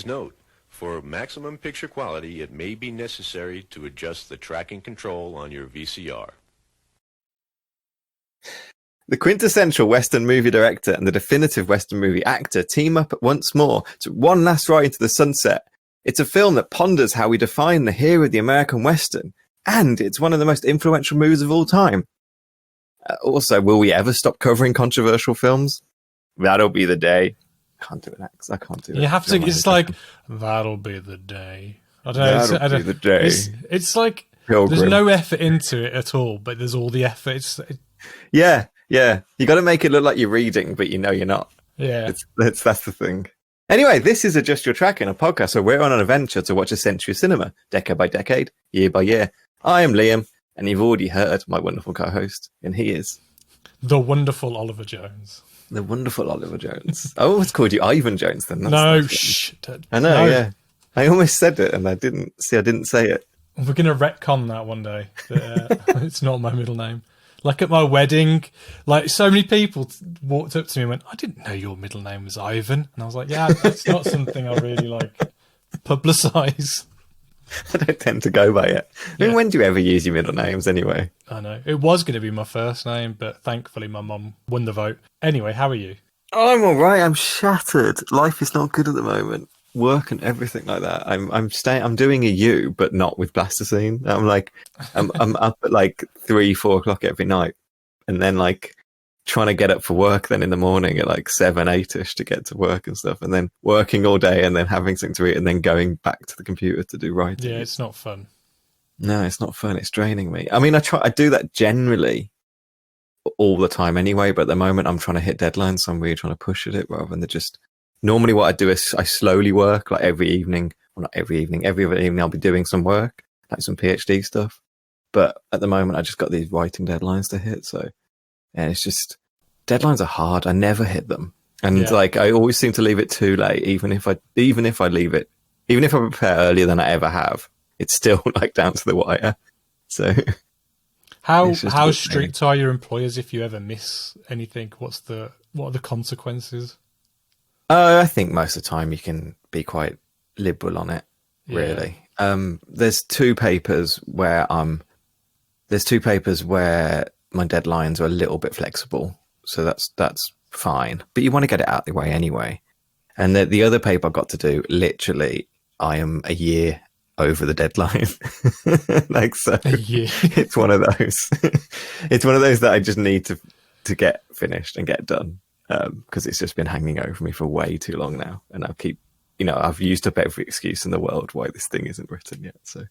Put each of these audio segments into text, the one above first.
Please note, for maximum picture quality, it may be necessary to adjust the tracking control on your VCR. The quintessential Western movie director and the definitive Western movie actor team up once more to one last ride into the sunset. It's a film that ponders how we define the hero of the American Western, and it's one of the most influential movies of all time. Also, will we ever stop covering controversial films? That'll be the day. I can't do an accent. I can't do it. You have to. It's like, that'll be the day. I don't know. That'll be the day. It's like Pilgrim. There's no effort into it at all, but there's all the effort. Yeah. You got to make it look like you're reading, but you know you're not. Yeah. That's the thing. Anyway, this is Adjust Your Tracking, a podcast where we're on an adventure to watch a century of cinema, decade by decade, year by year. I am Liam, and you've already heard my wonderful co-host, and he is... the wonderful Oliver Jones. The wonderful Oliver Jones. I always called you Ivan Jones then. Shh. I know, yeah. I almost said it, and I didn't say it. We're going to retcon that one day. It's not my middle name. Like at my wedding, like so many people walked up to me and went, I didn't know your middle name was Ivan. And I was like, yeah, that's not something I really like publicise. I don't tend to go by it. I mean, when do you ever use your middle names anyway? I know. It was going to be my first name, but thankfully my mum won the vote. Anyway, how are you? I'm all right. I'm shattered. Life is not good at the moment. Work and everything like that. I'm doing a U, but not with plasticine. I'm up at like 3-4 o'clock every night, and then like trying to get up for work then in the morning at like 7-8ish to get to work and stuff, and then working all day and then having something to eat and then going back to the computer to do writing. Yeah, it's not fun. No, it's not fun. It's draining me. I mean, I do that generally all the time anyway, but at the moment I'm trying to hit deadlines, so I'm really trying to push at it rather than just... Normally what I do is I slowly work, like every evening. Well, not every evening. Every other evening I'll be doing some work, like some PhD stuff. But at the moment I just got these writing deadlines to hit, so... And it's just... Deadlines are hard. I never hit them. And like I always seem to leave it too late, even if I leave it... Even if I prepare earlier than I ever have, it's still like down to the wire. So... How strict are your employers if you ever miss anything? What are the consequences? I think most of the time you can be quite liberal on it, really. There's two papers where my deadlines are a little bit flexible, so that's fine. But you want to get it out of the way anyway. And the other paper I got to do, literally, I am a year over the deadline. Like, so it's one of those. It's one of those that I just need to get finished and get done. Because it's just been hanging over me for way too long now, and I've used up every excuse in the world why this thing isn't written yet. So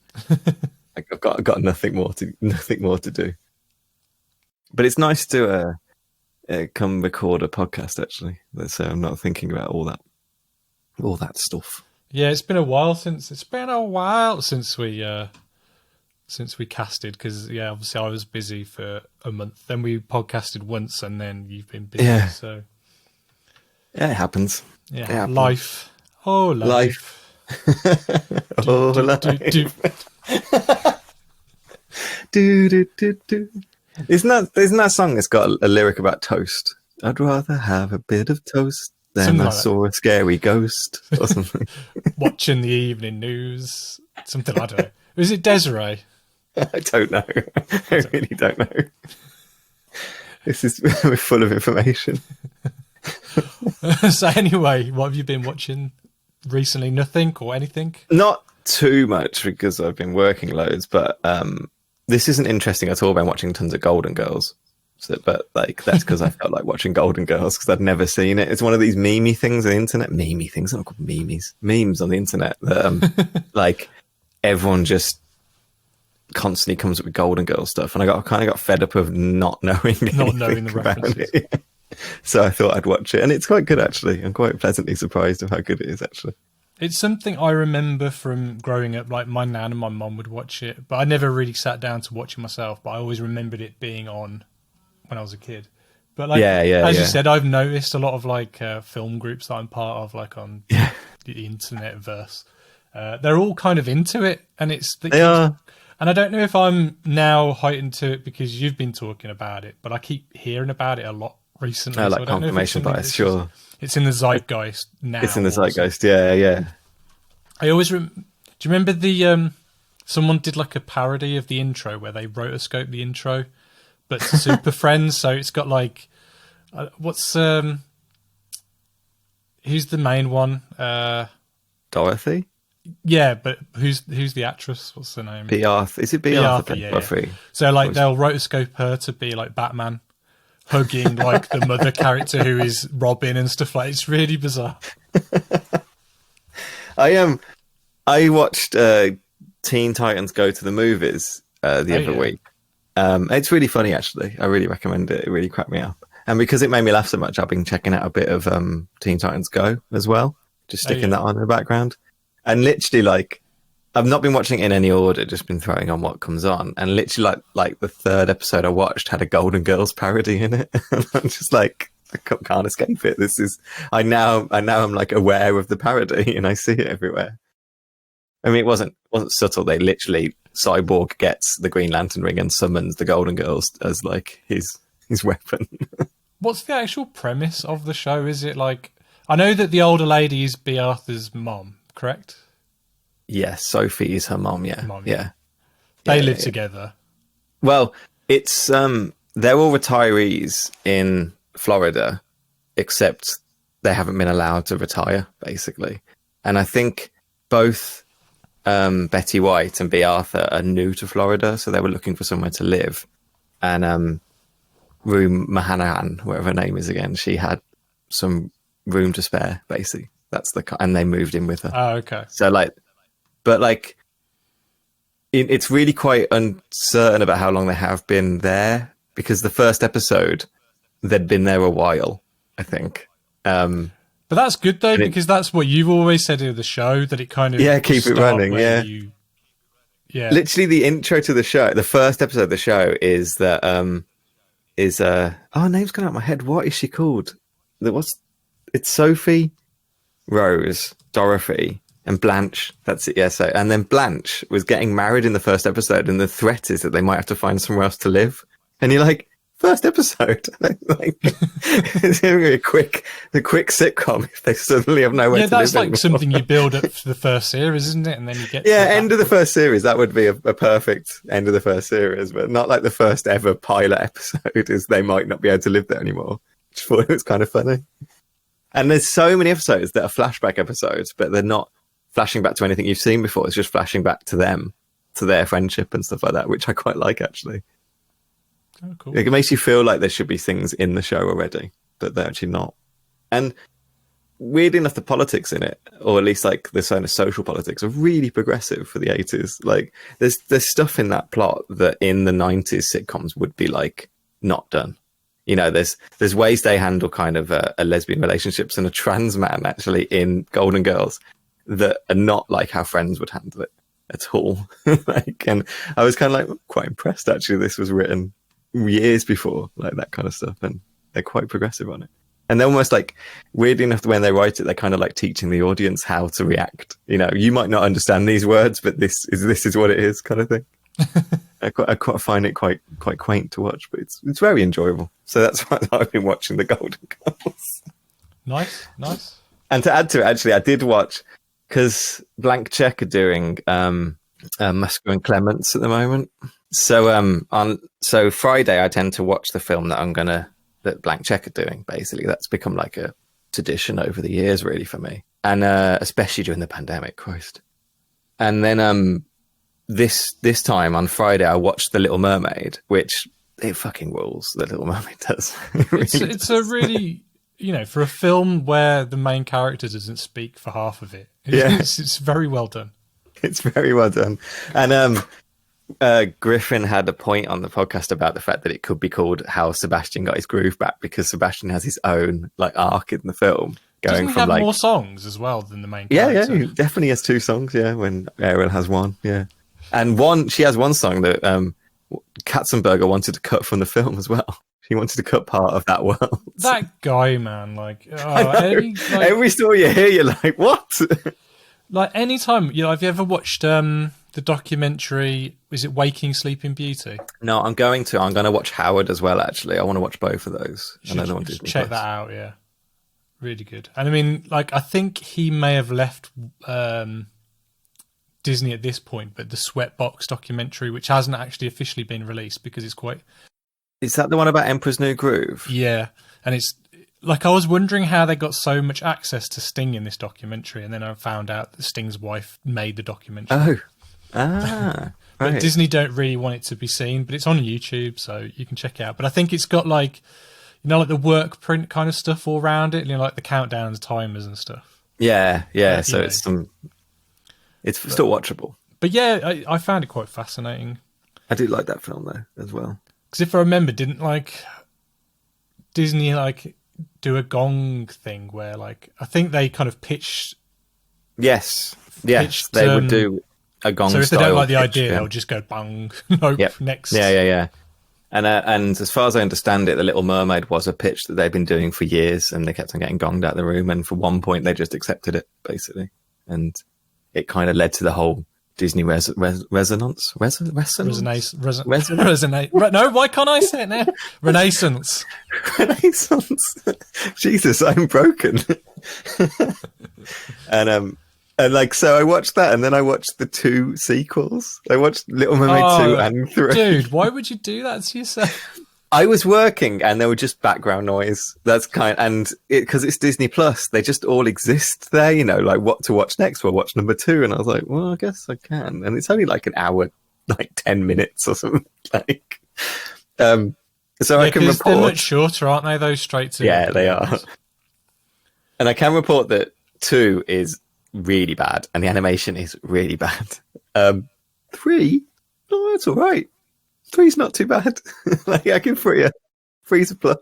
I've got nothing more to do. But it's nice to come record a podcast actually, so I'm not thinking about all that stuff. Yeah, it's been a while since we casted, because obviously I was busy for a month, then we podcasted once, and then you've been busy. So it happens. It happens. Life. Oh, life. Oh, life. Isn't that song that's got a lyric about toast? I'd rather have a bit of toast than I saw a scary ghost or something. Watching the evening news, something, I don't know. Was it Desiree? I don't know. I really don't know. We're full of information. So anyway, what have you been watching recently? Nothing or anything? Not too much, because I've been working loads, but this isn't interesting at all. I've been watching tons of Golden Girls. But like that's because I felt like watching Golden Girls, because I'd never seen it. It's one of these meme things on the internet. Meme things, they're not called memes on the internet that like everyone just constantly comes up with Golden Girl stuff, and I kind of got fed up of not knowing the references. It. So I thought I'd watch it, and it's quite good actually. I'm quite pleasantly surprised of how good it is actually. It's something I remember from growing up. Like my nan and my mum would watch it, but I never really sat down to watch it myself. But I always remembered it being on when I was a kid. But like, as you said, I've noticed a lot of like film groups that I'm part of, like on the internet verse. They're all kind of into it, and they are. And I don't know if I'm now heightened to it because you've been talking about it, but I keep hearing about it a lot recently. Like confirmation bias, sure. It's in the zeitgeist now. It's in the zeitgeist, yeah. I always do you remember the someone did like a parody of the intro where they rotoscoped the intro, but to Super Friends. So it's got like what's who's the main one? Dorothy. Yeah, but who's the actress? What's her name? B. Arthur. Is it B. Arthur? Yeah. So like they'll rotoscope her to be like Batman, hugging like the mother character who is Robin and stuff like. It's really bizarre. I watched Teen Titans Go to the Movies the other week. It's really funny, actually. I really recommend it. It really cracked me up. And because it made me laugh so much, I've been checking out a bit of Teen Titans Go as well, just sticking that on in the background. And literally, like, I've not been watching it in any order, just been throwing on what comes on. And literally, like the third episode I watched had a Golden Girls parody in it. And I'm just like, I can't escape it. This is I now I'm like aware of the parody, and I see it everywhere. I mean, it wasn't subtle. They literally Cyborg gets the Green Lantern ring and summons the Golden Girls as like his weapon. What's the actual premise of the show? Is it like, I know that the older lady is B. Arthur's mom, correct? Yes, Sophie is her mom. Yeah. They live together. Well, it's they're all retirees in Florida, except they haven't been allowed to retire, basically. And I think both Betty White and B. Arthur are new to Florida, so they were looking for somewhere to live. And Rue Mahanahan, whatever her name is again, she had some room to spare, basically. And they moved in with her. Oh, okay. So it's really quite uncertain about how long they have been there, because the first episode they'd been there a while, I think. But that's good though, because that's what you've always said in the show, that it kind of keep it running. Yeah. Literally, the intro to the show, the first episode of the show is that her name's gone out of my head. What is she called? It's Sophie, Rose, Dorothy, and Blanche. That's it. Yeah. So, and then Blanche was getting married in the first episode, and the threat is that they might have to find somewhere else to live. And you're like, first episode, like, it's going to be a quick sitcom if they suddenly have nowhere to live. Yeah, that's like anymore. something you build up for the first series, isn't it? And then you get end of the first series. That would be a perfect end of the first series, but not like the first ever pilot episode is they might not be able to live there anymore. Just thought it was kind of funny. And there's so many episodes that are flashback episodes, but they're not flashing back to anything you've seen before. It's just flashing back to them, to their friendship and stuff like that, which I quite like, actually. Oh, cool. It makes you feel like there should be things in the show already, but they're actually not. And weird enough, the politics in it, or at least like the kind of social politics, are really progressive for the 80s. Like there's stuff in that plot that in the 90s sitcoms would be like not done. You know, there's ways they handle kind of a lesbian relationships and a trans man actually in Golden Girls that are not like how Friends would handle it at all. And I was kind of like quite impressed actually. This was written years before, like that kind of stuff, and they're quite progressive on it. And they're almost like, weirdly enough, when they write it, they're kind of like teaching the audience how to react. You know, you might not understand these words, but this is what it is, kind of thing. I quite find it quite quaint to watch, but it's very enjoyable. So that's why I've been watching the Golden Girls. Nice. And to add to it, actually, I did watch, because Blank Check are doing Musco and Clements at the moment. So Friday I tend to watch the film that Blank Check are doing. Basically, that's become like a tradition over the years, really, for me, and especially during the pandemic, Christ. And then this time on Friday I watched The Little Mermaid, which it fucking rules. The Little Mermaid does. It's a really, for a film where the main character doesn't speak for half of it. It's very well done. It's very well done, and Griffin had a point on the podcast about the fact that it could be called How Sebastian Got His Groove Back, because Sebastian has his own like arc in the film. Doesn't he have more songs as well than the main character? Yeah, he definitely has 2 songs, when Ariel has one, and she has one song that Katzenberger wanted to cut from the film as well. He wanted to cut part of that world. That guy, man, every story you hear, you're like, what? Like anytime, have you ever watched the documentary, is it Waking Sleeping Beauty? No, I'm going to watch Howard as well, actually. I want to watch both of those. Check that out, yeah. Really good. And I mean, I think he may have left Disney at this point, but the Sweatbox documentary, which hasn't actually officially been released because it's quite... Is that the one about Emperor's New Groove? Yeah, and it's like I was wondering how they got so much access to Sting in this documentary, and then I found out that Sting's wife made the documentary. Oh, right. But Disney don't really want it to be seen, but it's on YouTube, so you can check it out. But I think it's got like, you know, like the work print kind of stuff all around it, you know, like the countdowns, timers and stuff. Yeah. So it's still watchable. But yeah, I found it quite fascinating. I do like that film though as well. Because if I remember, didn't like Disney like do a gong thing where like I think they kind of pitched. Yes, they would do a gong. So if they don't like the idea, yeah. they'll just go bang. Nope. Yep. Next. Yeah. And as far as I understand it, The Little Mermaid was a pitch that they've been doing for years, and they kept on getting gonged out of the room. And for one point, they just accepted it basically, and it kind of led to the whole Disney resonance. No, why can't I say it now? Renaissance. Jesus, I'm broken. and like, so I watched that, and then I watched the 2 sequels. I watched Little Mermaid 2 and 3. Dude, why would you do that to yourself? I was working, and there were just background noise. And because it's Disney Plus, they just all exist there. You know, like what to watch next. We'll watch number 2, and I was like, well, I guess I can. And it's only like an hour, like 10 minutes or something. Like, so I can report. They're much shorter, aren't they? Those straight to they are. And I can report that 2 is really bad, and the animation is really bad. 3, oh, it's all right. 3's not too bad. Like, I give 3 3's a plus.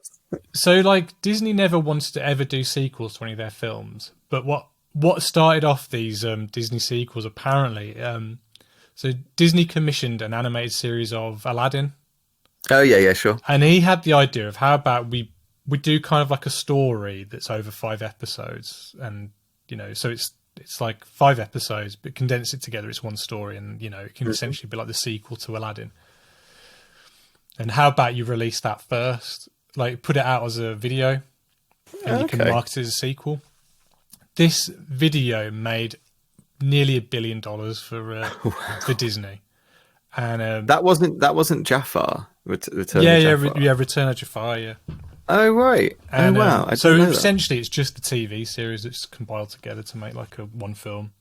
So, like, Disney never wanted to ever do sequels to any of their films, but what started off these Disney sequels apparently? So Disney commissioned an animated series of Aladdin. Oh yeah, sure. And he had the idea of how about we do kind of like a story that's over 5 episodes, and you know, so it's like 5 episodes, but condense it together, it's one story, and you know, it can essentially be like the sequel to Aladdin. And how about you release that first? Like, put it out as a video, and you can market it as a sequel. This video made nearly $1 billion for Disney, and that wasn't Jafar. Return of Jafar. Yeah. Oh right. And, wow. So essentially, it's just the TV series that's compiled together to make like one film.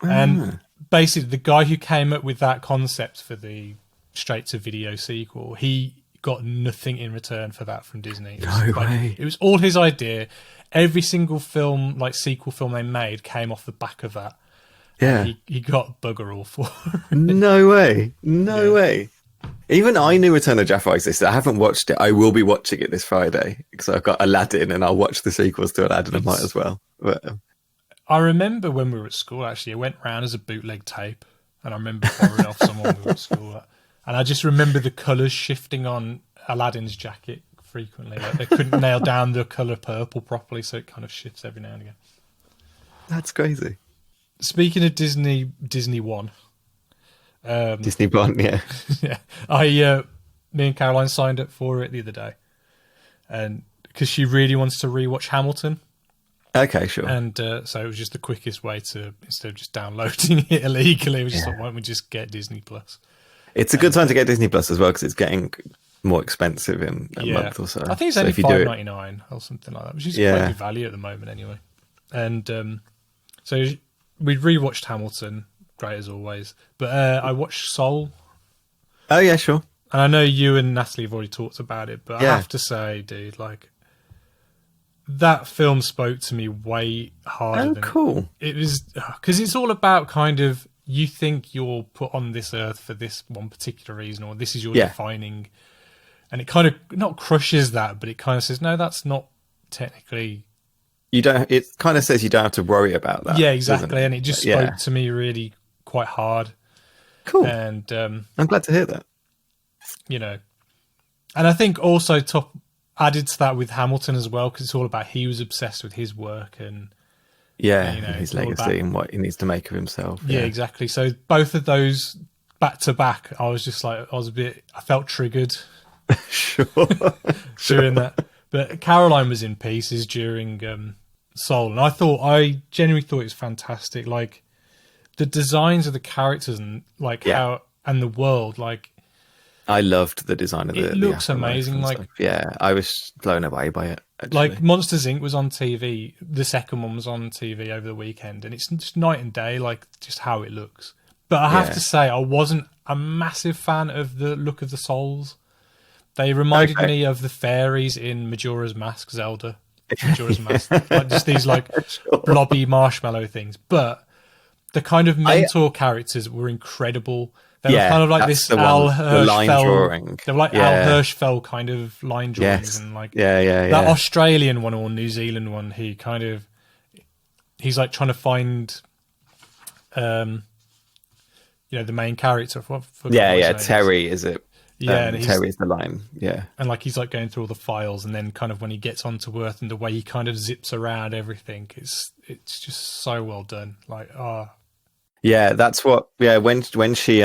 And basically, the guy who came up with that concept for the straight-to-video sequel, he got nothing in return for that from Disney. It was all his idea. Every single film, like sequel film they made, came off the back of that. Yeah, he got bugger all for it. No way. Even I knew Return of Jafar existed. I haven't watched it. I will be watching it this Friday because I've got Aladdin, and I'll watch the sequels to Aladdin. I might as well. But, I remember when we were at school, actually, it went round as a bootleg tape, and I remember borrowing off someone when we were at school. And I just remember the colours shifting on Aladdin's jacket frequently. Like they couldn't nail down the colour purple properly, so it kind of shifts every now and again. That's crazy. Speaking of Disney One. Disney One, yeah. Yeah. Me and Caroline signed up for it the other day. And because she really wants to rewatch Hamilton. Okay, sure. And so it was just the quickest way to, instead of just downloading it illegally, we just thought, why don't we just get Disney Plus? It's a good time to get Disney Plus as well because it's getting more expensive in a month or so. I think it's only $5.99 or something like that, which is quite good value at the moment anyway. And so we rewatched Hamilton, great as always. But I watched Soul. Oh yeah, sure. And I know you and Natalie have already talked about it, but I have to say, dude, like that film spoke to me way harder. Cool. It was because it's all about kind of, you think you're put on this earth for this one particular reason, or this is your defining, and it kind of not crushes that, but it kind of says, no, that's not technically. You don't. It kind of says you don't have to worry about that. Yeah, exactly, and it just spoke to me really quite hard. Cool. And I'm glad to hear that. You know, and I think also added to that with Hamilton as well, because it's all about he was obsessed with his work and. Yeah, you know, his legacy and what he needs to make of himself. Yeah, exactly. So both of those back to back, I was just like, I felt triggered. Sure. During that. But Caroline was in pieces during Soul, and I genuinely thought it was fantastic. Like the designs of the characters and how and the world, like I loved the design of it looks amazing. Like I was blown away by it. Actually. Like Monsters Inc. was on TV. The second one was on TV over the weekend, and it's just night and day, like just how it looks. But I have to say, I wasn't a massive fan of the look of the souls. They reminded me of the fairies in Majora's Mask, Zelda. Majora's Mask, like just these like blobby marshmallow things. But the kind of mentor characters were incredible. They were kind of like this Al Hirschfeld. They were like Al Hirschfeld kind of line drawings, and like that Australian one or New Zealand one. He's like trying to find, the main character. Terry is it? Yeah, and Terry's the line. Yeah, and like he's like going through all the files, and then kind of when he gets onto Earth and the way he kind of zips around everything, it's just so well done. Like yeah, that's what. Yeah, when she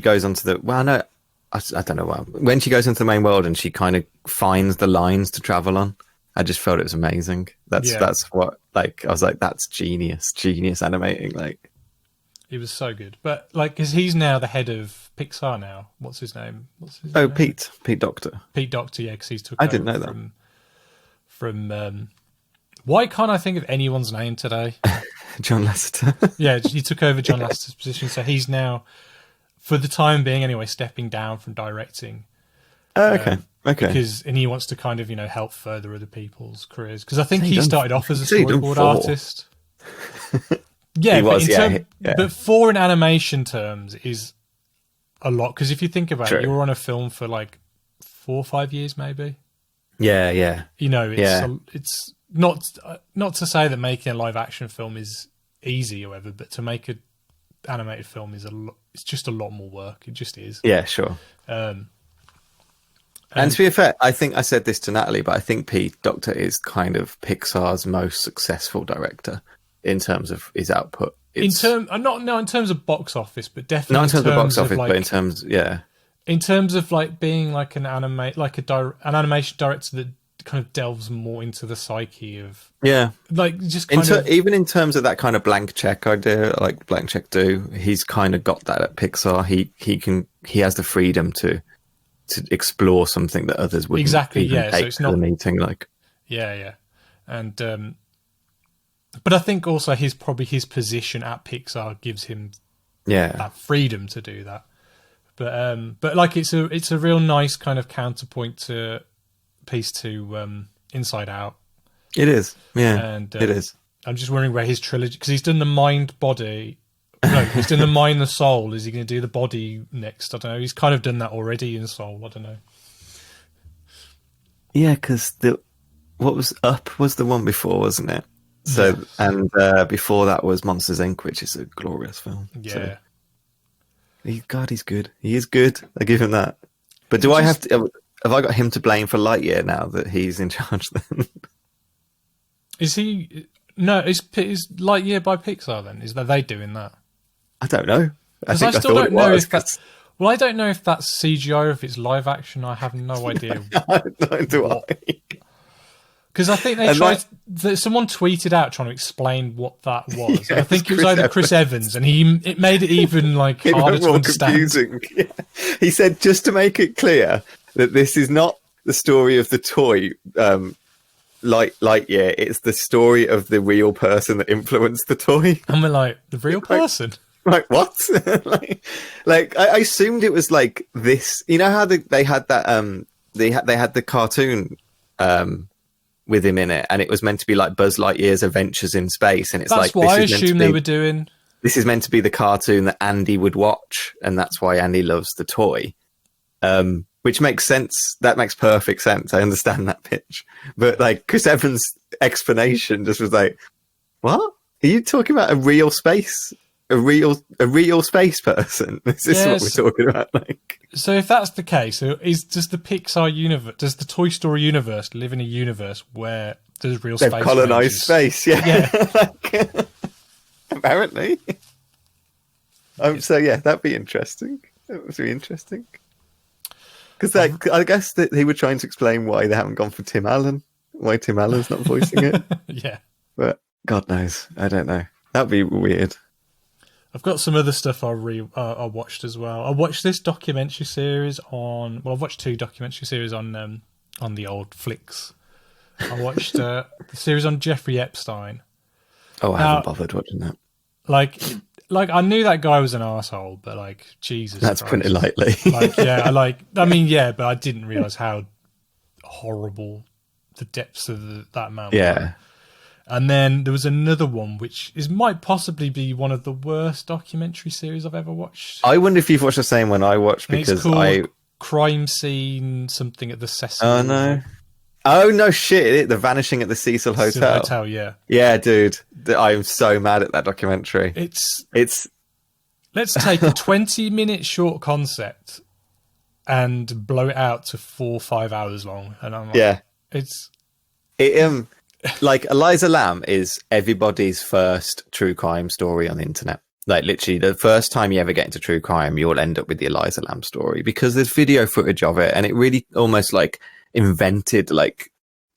goes onto the I don't know when she goes into the main world and she kind of finds the lines to travel on. I just felt it was amazing. That's what I was like. That's genius animating. Like it was so good. But like, because he's now the head of Pixar now. What's his name? Pete Docter. Pete Docter. Yeah, because he's took. I didn't know that. From why can't I think of anyone's name today? John Lasseter. Yeah, he took over John Lasseter's position, so he's now, for the time being anyway, stepping down from directing. Okay. And he wants to kind of help further other people's careers, because I think he started off as a storyboard artist. Yeah, he was, but for an animation terms is a lot, because if you think about it, you were on a film for like 4 or 5 years, maybe. Yeah. It's not to say that making a live action film is easy, however, but to make an animated film it's just a lot more work. It just is. Yeah, sure. And to be fair, I think I said this to Natalie, but I think Pete Docter is kind of Pixar's most successful director in terms of his output. In terms of box office, but definitely not in terms of box office, but in terms of like being like an animation director that kind of delves more into the psyche of like just even in terms of that kind of blank check idea, like blank check he's kind of got that at Pixar. He has the freedom to explore something that others wouldn't so it's not the meeting like and but I think also his position at Pixar gives him that freedom to do that. But like it's a real nice kind of counterpoint piece to Inside Out. It is, and it is. I'm just wondering where his trilogy, because he's done the mind body. No, he's done the mind, the soul. Is he going to do the body next? I don't know. He's kind of done that already in Soul. I don't know. Yeah, because what was Up was the one before, wasn't it? So and before that was Monsters Inc., which is a glorious film. Yeah. So, he's good. He is good. I give him that. But have I got him to blame for Lightyear now that he's in charge then? Is he? No, is Lightyear by Pixar then? Is that they doing that? I don't know. I don't know if that's... Well, I don't know if that's CGI or if it's live action. I have no idea. Neither do I. Because I think they tried... someone tweeted out trying to explain what that was. Yeah, I think it was either Chris Evans, and it made it even like harder to understand. Confusing. Yeah. He said, just to make it clear that this is not the story of the toy Lightyear, it's the story of the real person that influenced the toy. And we're like, the real person? Like what? like I assumed it was like this. You know how they had that they had the cartoon with him in it, and it was meant to be like Buzz Lightyear's adventures in space, and it's that's like what I assumed they were doing. This is meant to be the cartoon that Andy would watch, and that's why Andy loves the toy. Which makes sense. That makes perfect sense. I understand that pitch. But like Chris Evans' explanation just was like, what? Are you talking about a real space? A real space person? Is this what we're talking about? Like, so if that's the case, does the Pixar universe, does the Toy Story universe live in a universe where there's real space? They've colonized space, yeah. Like, apparently. So yeah, that'd be interesting. That would be interesting. Because I guess that they were trying to explain why they haven't gone for Tim Allen, why Tim Allen's not voicing it. Yeah. But God knows. I don't know. That'd be weird. I've got some other stuff I watched as well. I watched this documentary series on. Well, I've watched 2 documentary series on the old flicks. I watched the series on Jeffrey Epstein. Oh, I haven't bothered watching that. Like I knew that guy was an arsehole, but like Jesus, that's Christ. putting it lightly. But I didn't realize how horrible the depths of that man were. And then there was another one which might possibly be one of the worst documentary series I've ever watched. I wonder if you've watched the same one I watched, because it's called Crime Scene something at the Cecil. Oh no. Oh no shit, the Vanishing at the Cecil Hotel. Cecil Hotel, yeah. Yeah, dude. I'm so mad at that documentary. It's let's take a 20-minute short concept and blow it out to 4 or 5 hours long. And I'm like, like Eliza Lamb is everybody's first true crime story on the internet. Like literally the first time you ever get into true crime, you'll end up with the Eliza Lamb story, because there's video footage of it, and it really almost like invented like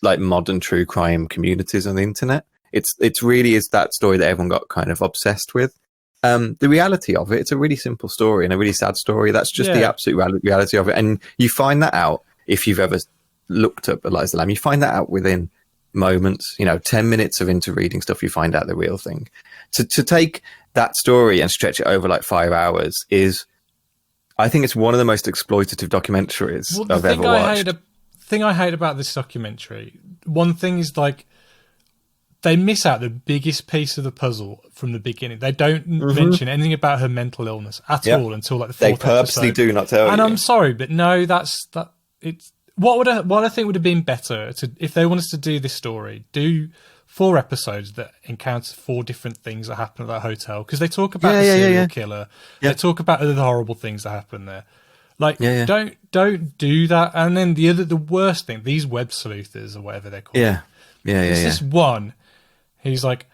modern true crime communities on the internet. It's really is that story that everyone got kind of obsessed with. The reality of it, it's a really simple story and a really sad story. That's just the absolute reality of it. And you find that out if you've ever looked up Eliza Lamb. You find that out within moments, 10 minutes of into reading stuff, you find out the real thing. To take that story and stretch it over like 5 hours is, I think it's one of the most exploitative documentaries I've ever watched. The thing I hate about this documentary, one thing is like they miss out the biggest piece of the puzzle from the beginning. They don't mention anything about her mental illness at all until like the 4th episode. They purposely do not tell you. And I'm sorry, but no, it's what I think would have been better if they wanted to do this story, do 4 episodes that encounter 4 different things that happen at that hotel, because they talk about the serial killer, they talk about other horrible things that happen there. Like, don't do that. And then the worst thing, these web sleuthers or whatever they're called. This one, he's like,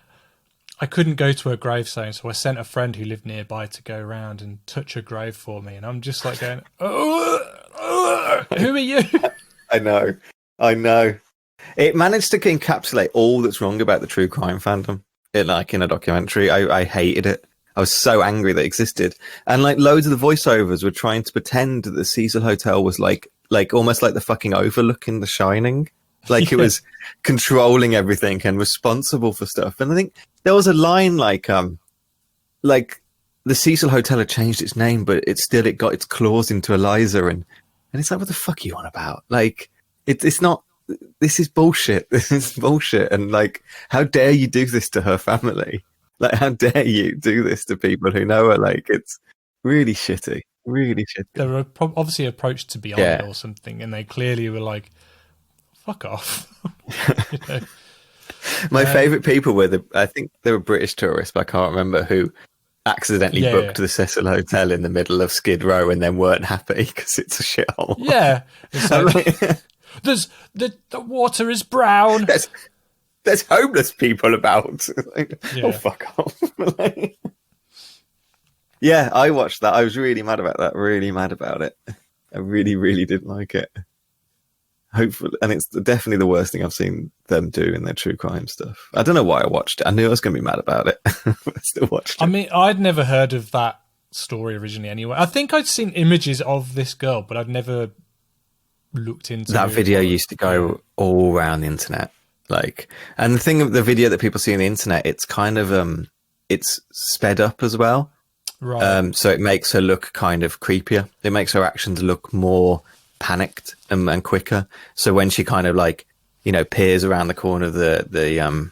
I couldn't go to her gravestone, so I sent a friend who lived nearby to go around and touch her grave for me. And I'm just like going, who are you? I know. It managed to encapsulate all that's wrong about the true crime fandom. In a documentary. I hated it. I was so angry that it existed. And like loads of the voiceovers were trying to pretend that the Cecil Hotel was like almost like the fucking Overlook in The Shining. Like it was controlling everything and responsible for stuff. And I think there was a line like the Cecil Hotel had changed its name, but it got its claws into Eliza, and it's like, what the fuck are you on about? Like it's not. This is bullshit. This is bullshit. And like, how dare you do this to her family? Like, how dare you do this to people who know her? Like, it's really shitty. Really shitty. They were obviously approached to be on it or something, and they clearly were like, fuck off. My favourite people were I think they were British tourists, but I can't remember, who accidentally booked the Cecil Hotel in the middle of Skid Row and then weren't happy because it's a shithole. Yeah. It's like, the water is brown. There's homeless people about. Oh, fuck off. Yeah, I watched that. I was really mad about that. Really mad about it. I really, really didn't like it. Hopefully, and it's definitely the worst thing I've seen them do in their true crime stuff. I don't know why I watched it. I knew I was going to be mad about it. I still watched it. I mean, I'd never heard of that story originally anyway. I think I'd seen images of this girl, but I'd never looked into that video. Used to go all around the internet. And the thing of the video that people see on the internet, it's kind of it's sped up as well. Right. So it makes her look kind of creepier. It makes her actions look more panicked and quicker. So when she kind of peers around the corner of the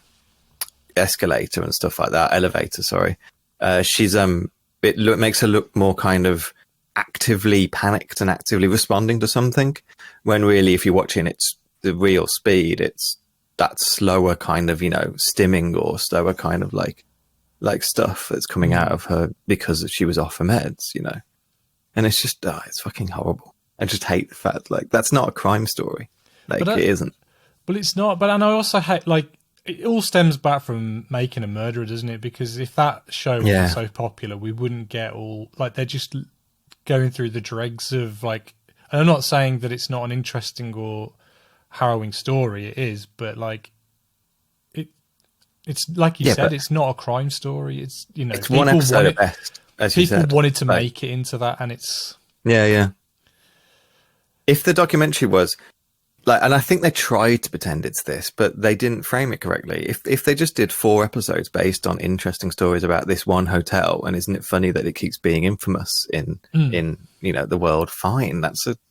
escalator and stuff like that, elevator, sorry, she's it makes her look more kind of actively panicked and actively responding to something, when really if you're watching it's the real speed, it's that slower kind of stimming or slower kind of like stuff that's coming out of her because she was off her meds, and it's just it's fucking horrible. I just hate the fact that's not a crime story. It isn't. But it's not. But and I also hate it all stems back from Making a Murderer, doesn't it? Because if that show wasn't so popular, we wouldn't get all they're just going through the dregs of and I'm not saying that it's not an interesting or harrowing story. It is, but It's like you said, it's not a crime story. It's, you know, it's one episode at best, as you said. People wanted to make it into that, and it's... Yeah. If the documentary was... like, and I think they tried to pretend it's this, but they didn't frame it correctly. If they just did 4 episodes based on interesting stories about this one hotel, and isn't it funny that it keeps being infamous in you know, the world? Fine,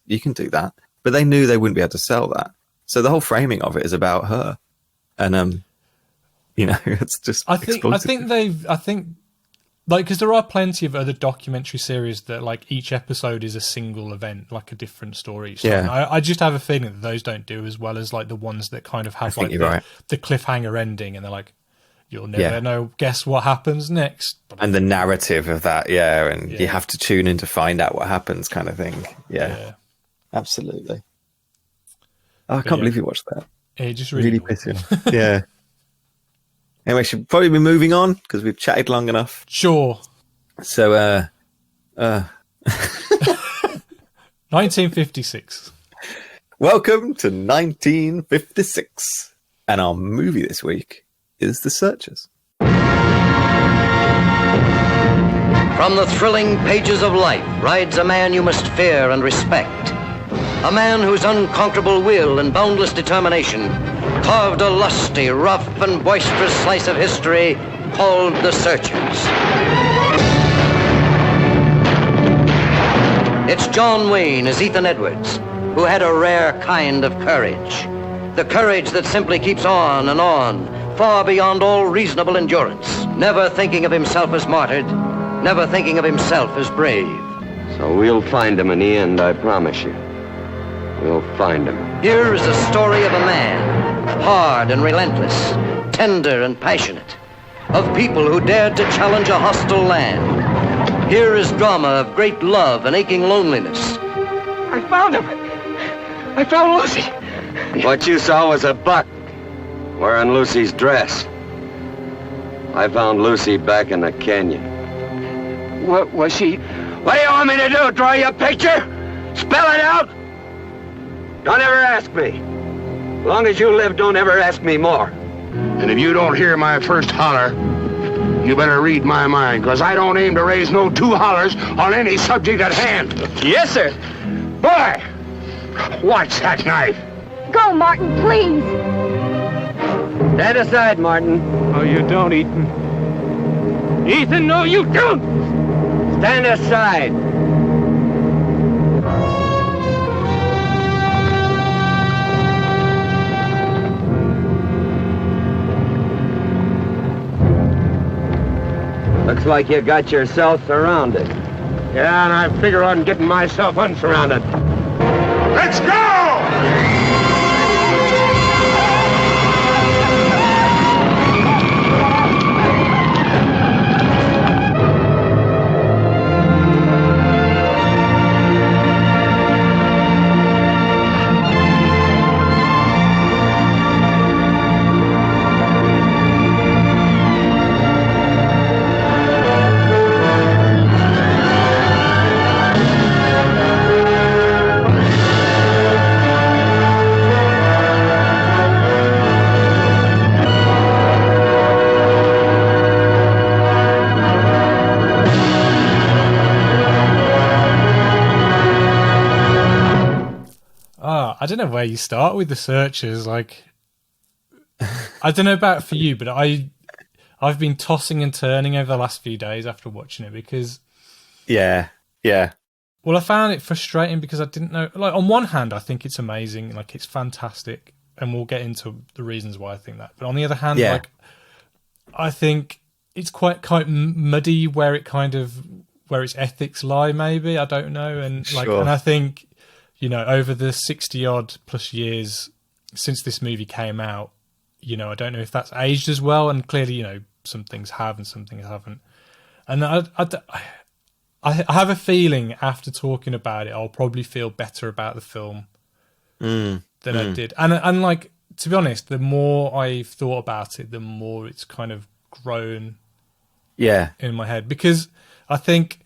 you can do that. But they knew they wouldn't be able to sell that, so the whole framing of it is about her, and you know, it's just. I think like, because there are plenty of other documentary series that, like, each episode is a single event, like a different story. Yeah. I just have a feeling that those don't do as well as, like, the ones that kind of have, like, the cliffhanger ending, and they're like, you'll never know, guess what happens next. And the narrative of that, and you have to tune in to find out what happens, kind of thing. Yeah. Absolutely. Oh, I can't believe you watched that. It just really pissed you. Yeah. Anyway, should probably be moving on because we've chatted long enough. Sure. So, 1956. Welcome to 1956. And our movie this week is The Searchers. From the thrilling pages of life rides a man you must fear and respect. A man whose unconquerable will and boundless determination carved a lusty, rough, and boisterous slice of history called The Searchers. It's John Wayne as Ethan Edwards, who had a rare kind of courage. The courage that simply keeps on and on, far beyond all reasonable endurance, never thinking of himself as martyred, never thinking of himself as brave. So we'll find him in the end, I promise you. We'll find him. Here is a story of a man, hard and relentless, tender and passionate, of people who dared to challenge a hostile land. Here is drama of great love and aching loneliness. I found him. I found Lucy. What you saw was a buck wearing Lucy's dress. I found Lucy back in the canyon. What was she? What do you want me to do? Draw you a picture? Spell it out? Don't ever ask me. As long as you live, don't ever ask me more. And if you don't hear my first holler, you better read my mind, because I don't aim to raise no 2 hollers on any subject at hand. Yes, sir. Boy, watch that knife. Go, Martin, please. Stand aside, Martin. Oh, you don't, Ethan. Ethan, no, you don't. Stand aside. Looks like you got yourself surrounded. Yeah, and I figure on getting myself unsurrounded. Let's go! I don't know where you start with The Searchers. Like, I don't know about for you, but I've been tossing and turning over the last few days after watching it because... Yeah. Well, I found it frustrating because I didn't know... Like, on one hand, I think it's amazing. Like, it's fantastic. And we'll get into the reasons why I think that. But on the other hand, like, I think it's quite muddy where its ethics lie, maybe. I don't know. And like, and I think... You know, over the 60-odd plus years since this movie came out, you know, I don't know if that's aged as well. And clearly, you know, some things have and some things haven't. And I have a feeling after talking about it, I'll probably feel better about the film than I did. And like, to be honest, the more I've thought about it, the more it's kind of grown in my head. Because I think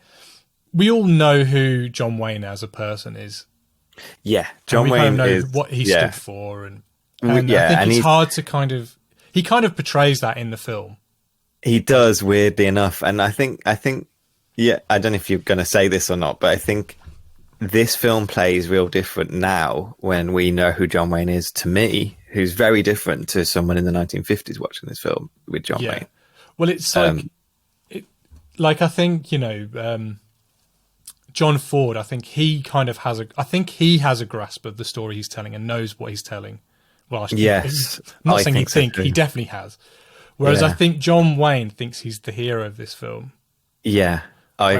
we all know who John Wayne as a person is. Yeah, John Wayne kind of know is what he stood for, and I think it's hard to kind of he kind of portrays that in the film. He does, weirdly enough. And I think, yeah, I don't know if you're going to say this or not, but I think this film plays real different now when we know who John Wayne is, to me, who's very different to someone in the 1950s watching this film with John Wayne. Well, it's like, I think, John Ford, I think he kind of has a grasp of the story he's telling and knows what he's telling. Well, yes, I'm not saying he thinks, he definitely has. Whereas I think John Wayne thinks he's the hero of this film. Yeah, I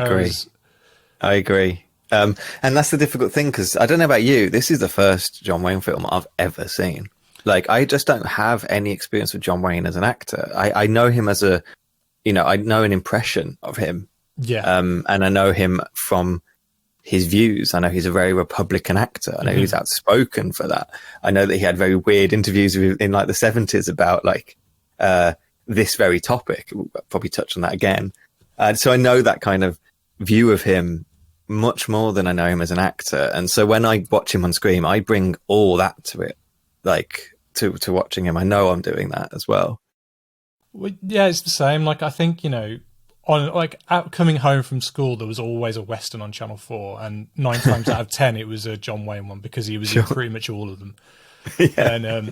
agree. And that's the difficult thing, because I don't know about you, this is the first John Wayne film I've ever seen. Like, I just don't have any experience with John Wayne as an actor. I know him as I know an impression of him. Yeah. And I know him from his views. I know he's a very Republican actor. I know he's outspoken for that. I know that he had very weird interviews in like the 70s about like this very topic. We'll probably touch on that again. So I know that kind of view of him much more than I know him as an actor. And so when I watch him on screen, I bring all that to it, like to watching him. I know I'm doing that as well. Well, yeah, it's the same. Like, I think, coming home from school, there was always a Western on Channel 4, and 9 times out of 10, it was a John Wayne one, because he was in pretty much all of them. Yeah.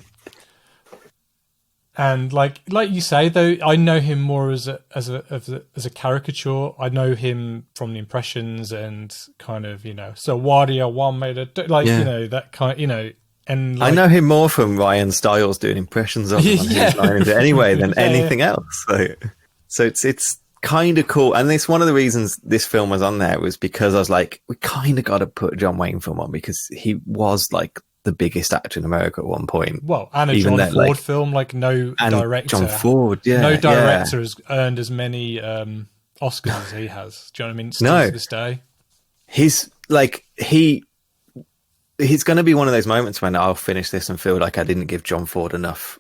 And like you say, though, I know him more as a caricature. I know him from the impressions and kind of, so Wadia one made a that kind, and like, I know him more from Ryan Stiles doing impressions of him on his lines anyway than anything else. So it's kind of cool. And it's one of the reasons this film was on there was because I was like, we kind of got to put a John Wayne film on, because he was like the biggest actor in America at one point. Well, and a John Ford film, like no director. John Ford, no director has earned as many Oscars as he has. Do you know what I mean? Still to this day. He's like, he's going to be one of those moments when I'll finish this and feel like I didn't give John Ford enough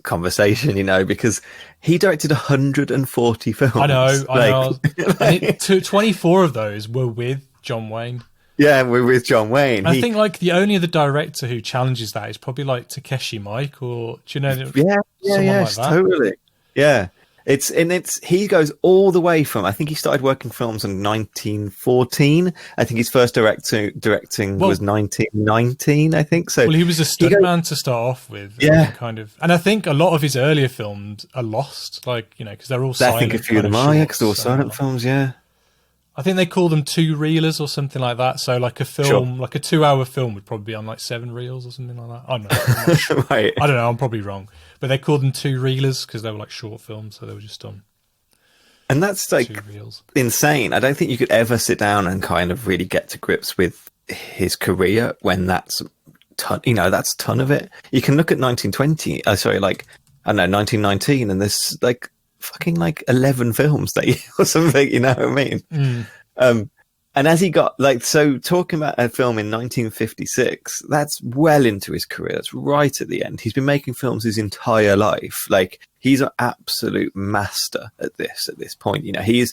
conversation, because he directed 140 films. I know. And 24 of those were with John Wayne. Yeah, we're with John Wayne. I think like the only other director who challenges that is probably like Takeshi Miike, or do you know? Like that. Totally. Yeah, he goes all the way from, I think he started working films in 1914. I think his first directing was 1919. I think so. Well, he was a stuntman to start off with. Yeah, kind of. And I think a lot of his earlier films are lost, like because they're all silent. I think a few of them are, because they're all silent films. Yeah. I think they call them 2 reelers or something like that. So like a film, like a 2-hour film would probably be on like 7 reels or something like that. I don't know. I'm not sure. Right. I don't know. I'm probably wrong. But they called them 2 reelers because they were like short films. So they were just on. And that's like 2 reels. Insane. I don't think you could ever sit down and kind of really get to grips with his career when that's that's a ton of it. You can look at 1919, and there's like fucking like 11 films that year or something, you know what I mean? And as he got talking about a film in 1956, that's well into his career. That's right at the end. He's been making films his entire life. Like, he's an absolute master at this point. He's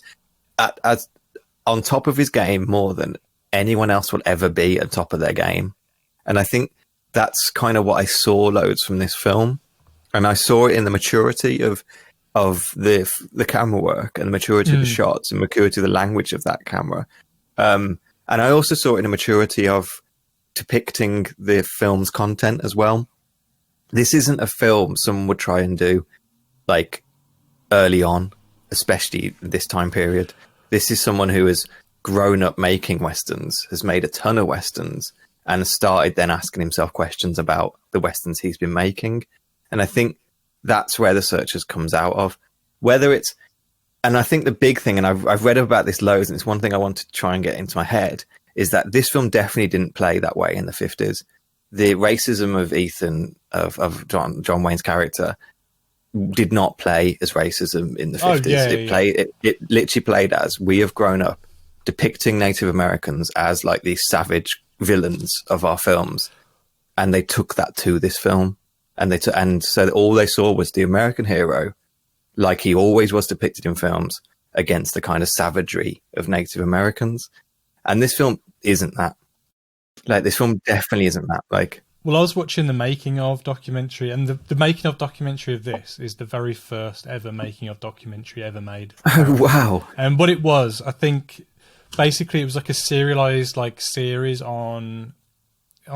as on top of his game more than anyone else will ever be at top of their game. And I think that's kind of what I saw loads from this film. And I saw it in the maturity of the camera work, and the maturity of the shots, and maturity of the language of that camera. And I also saw it in a maturity of depicting the film's content as well. This isn't a film someone would try and do like early on, especially this time period. This is someone who has grown up making Westerns, has made a ton of Westerns, and started then asking himself questions about the Westerns he's been making. And I think that's where The Searchers comes out of. Whether it's, and I think the big thing, and I've read about this loads, and it's one thing I want to try and get into my head, is that this film definitely didn't play that way in the 50s. The racism of Ethan, of John Wayne's character, did not play as racism in the 50s. It literally played as, we have grown up depicting Native Americans as like these savage villains of our films, and they took that to this film. And so all they saw was the American hero, like he always was depicted in films, against the kind of savagery of Native Americans. And this film isn't that. Like, this film definitely isn't that. Like, Well, I was watching the making of documentary, and the making of documentary of this is the very first ever making of documentary ever made. Oh, wow. And what it was, I think, basically it was like a serialized like series on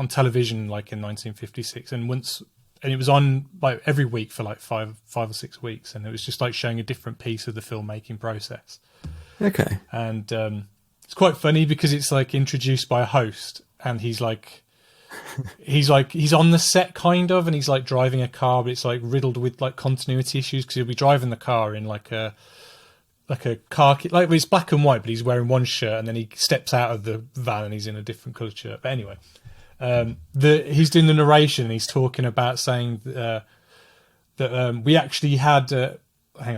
television, like in 1956, and it was on like every week for like five or 6 weeks, and it was just like showing a different piece of the filmmaking process. Okay. And it's quite funny because it's like introduced by a host, and he's on the set kind of, and he's like driving a car, but it's like riddled with like continuity issues because he'll be driving the car in like a car, like it's black and white, but he's wearing one shirt, and then he steps out of the van and he's in a different coloured shirt. But anyway, he's doing the narration, and he's talking about saying that we actually had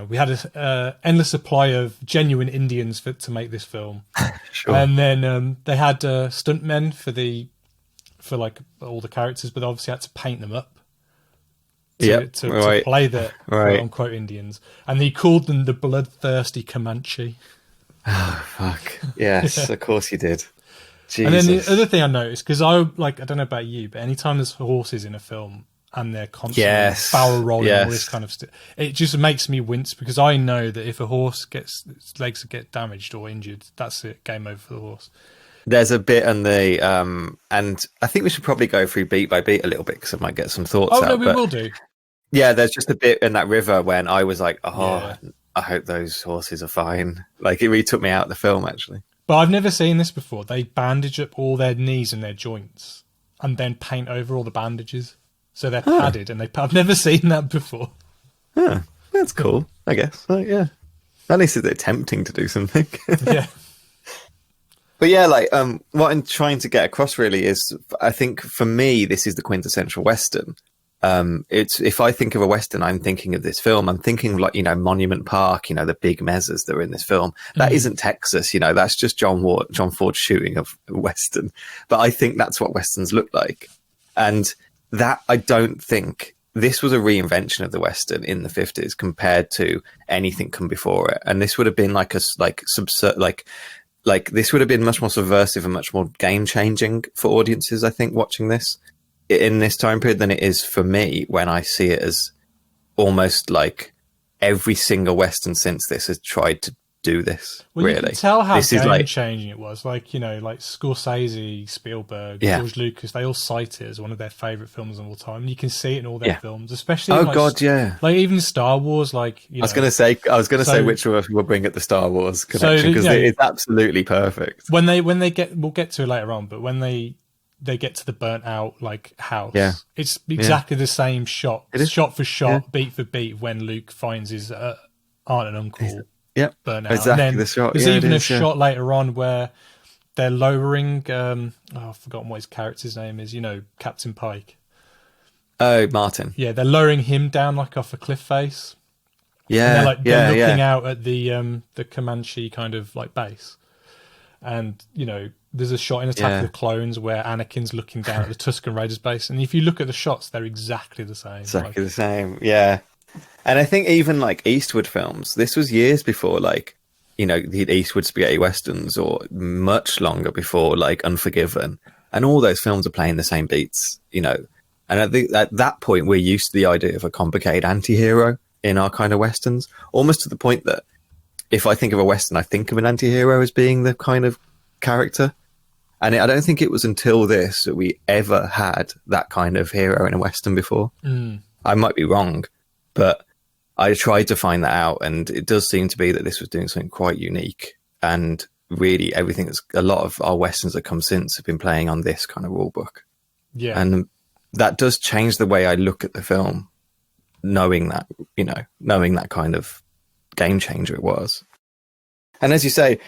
we had an endless supply of genuine Indians to make this film. Sure. And then they had stuntmen for like all the characters, but obviously had to paint them up to play the quote unquote Indians, and he called them the bloodthirsty Comanche. Oh fuck! Yes, of course he did. Jesus. And then the other thing I noticed, because I don't know about you, but anytime there's horses in a film and they're constantly barrel rolling, all this kind of stuff, it just makes me wince, because I know that if a horse its legs get damaged or injured, that's it, game over for the horse. There's a bit in the and I think we should probably go through beat by beat a little bit, because I might get some thoughts out. No, we will do. Yeah, there's just a bit in that river when I was like, I hope those horses are fine. Like, it really took me out of the film, actually. But I've never seen this before. They bandage up all their knees and their joints and then paint over all the bandages. So they're padded, and I've never seen that before. Yeah, that's cool, I guess. Yeah. At least they're attempting to do something. Yeah. But yeah, like what I'm trying to get across really is, I think for me, this is the quintessential Western. It's, if I think of a Western, I'm thinking of this film. I'm thinking of, like, Monument Park, the big mezzas that are in this film. That isn't Texas, that's just John Ford shooting a Western. But I think that's what Westerns look like. And that, I don't think this was a reinvention of the Western in the 50s compared to anything come before it. And this would have been like this would have been much more subversive and much more game changing for audiences, I think, watching this in this time period than it is for me, when I see it as almost like every single Western since this has tried to do this. Well, really, you can tell how this game changing it was. Like Scorsese, Spielberg, George Lucas, they all cite it as one of their favourite films of all time. And you can see it in all their films, especially. Like even Star Wars. I was going to say which one we'll bring at the Star Wars connection, because it's absolutely perfect. We'll get to it later on, but when they get to the burnt out house, it's exactly the same shot. It's shot for shot, beat for beat, when Luke finds his aunt and uncle. Yep, burn out. exactly. And then the shot. There's even a shot later on where they're lowering. I've forgotten what his character's name is. Captain Pike. Oh, Martin. Yeah, they're lowering him down off a cliff face. Yeah, and they're looking out at the Comanche kind of base, and there's a shot in Attack of the Clones where Anakin's looking down at the Tusken Raiders base, and if you look at the shots, they're exactly the same. Exactly the same. Yeah. And I think even Eastwood films, this was years before the Eastwood spaghetti westerns, or much longer before Unforgiven, and all those films are playing the same beats, And I think at that point we're used to the idea of a complicated anti-hero in our kind of westerns, almost to the point that if I think of a western, I think of an anti-hero as being the kind of character. And I don't think it was until this that we ever had that kind of hero in a western before. I might be wrong, but I tried to find that out, and it does seem to be that this was doing something quite unique. And really, a lot of our westerns that come since have been playing on this kind of rule book. Yeah, and that does change the way I look at the film, knowing that kind of game changer it was. And as you say,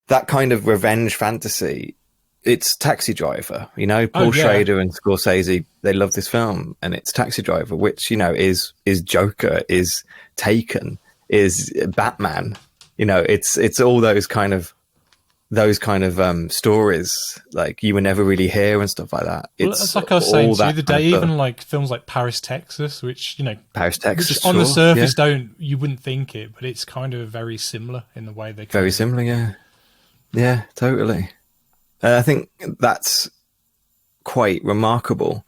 that kind of revenge fantasy. It's Taxi Driver, Paul Schrader and Scorsese, they love this film, and it's Taxi Driver, which, is Joker, is Taken, is Batman, it's all those kind of stories, like You Were Never Really Here and stuff like that. It's like I was saying to you the day, even films like Paris, Texas, which, Paris, Texas, which on the surface you wouldn't think it, but it's kind of very similar in the way they very similar, yeah. Yeah, totally. I think that's quite remarkable.